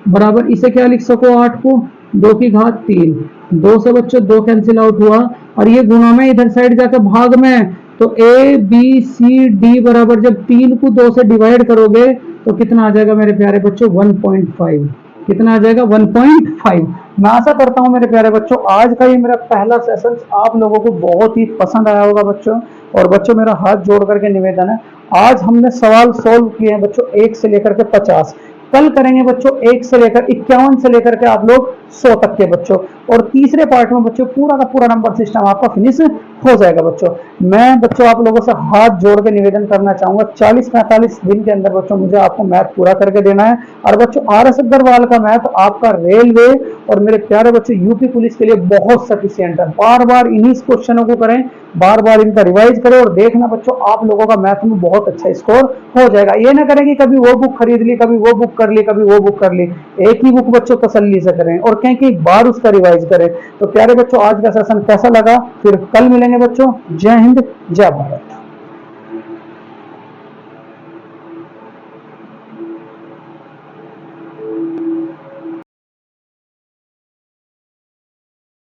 बराबर, इसे क्या लिख सको 8 को 2 की घात 3, 2 से बच्चों 2 कैंसिल आउट हुआ, और ये गुणा में इधर साइड जाकर भाग में, तो a b c d बराबर जब 3 को 2 से डिवाइड करोगे तो कितना आ जाएगा मेरे प्यारे बच्चों 1.5, कितना आ जाएगा 1.5। मैं आशा करता हूं मेरे प्यारे बच्चों आज का ये मेरा पहला सेशन आप लोगों को बहुत ही पसंद आया होगा बच्चों, और बच्चों मेरा हाथ जोड़ करके निवेदन है, आज हमने सवाल सोल्व किए हैं बच्चों 1 से लेकर के 50, कल करेंगे बच्चों 1 से लेकर 51 से लेकर के आप लोग 100 तक के बच्चों। और तीसरे पार्ट में बच्चों पूरा का पूरा नंबर सिस्टम आपका फिनिश हो जाएगा बच्चों। मैं बच्चों आप लोगों से हाथ जोड़ के निवेदन करना चाहूंगा, 40-45 दिन के अंदर बच्चों मुझे आपको मैथ पूरा करके देना है। और बच्चों RS अग्रवाल का मैथ आपका रेलवे और मेरे प्यारे बच्चों यूपी पुलिस के लिए बहुत सफिशियंट है। बार बार इन्हीं क्वेश्चनों को करें, बार बार इनका रिवाइज करें और देखना बच्चों आप लोगों का मैथ में बहुत अच्छा स्कोर हो जाएगा। ये ना करें कि कभी वो बुक खरीद ली, कभी वो बुक कर ली, कभी वो बुक कर ली। एक ही बुक बच्चों तसल्ली से करें और कहीं कहीं बार उसका रिवाइज करें। तो प्यारे बच्चों आज का सेशन कैसा लगा, फिर कल मिलेंगे बच्चों। जय हिंद, जय भारत।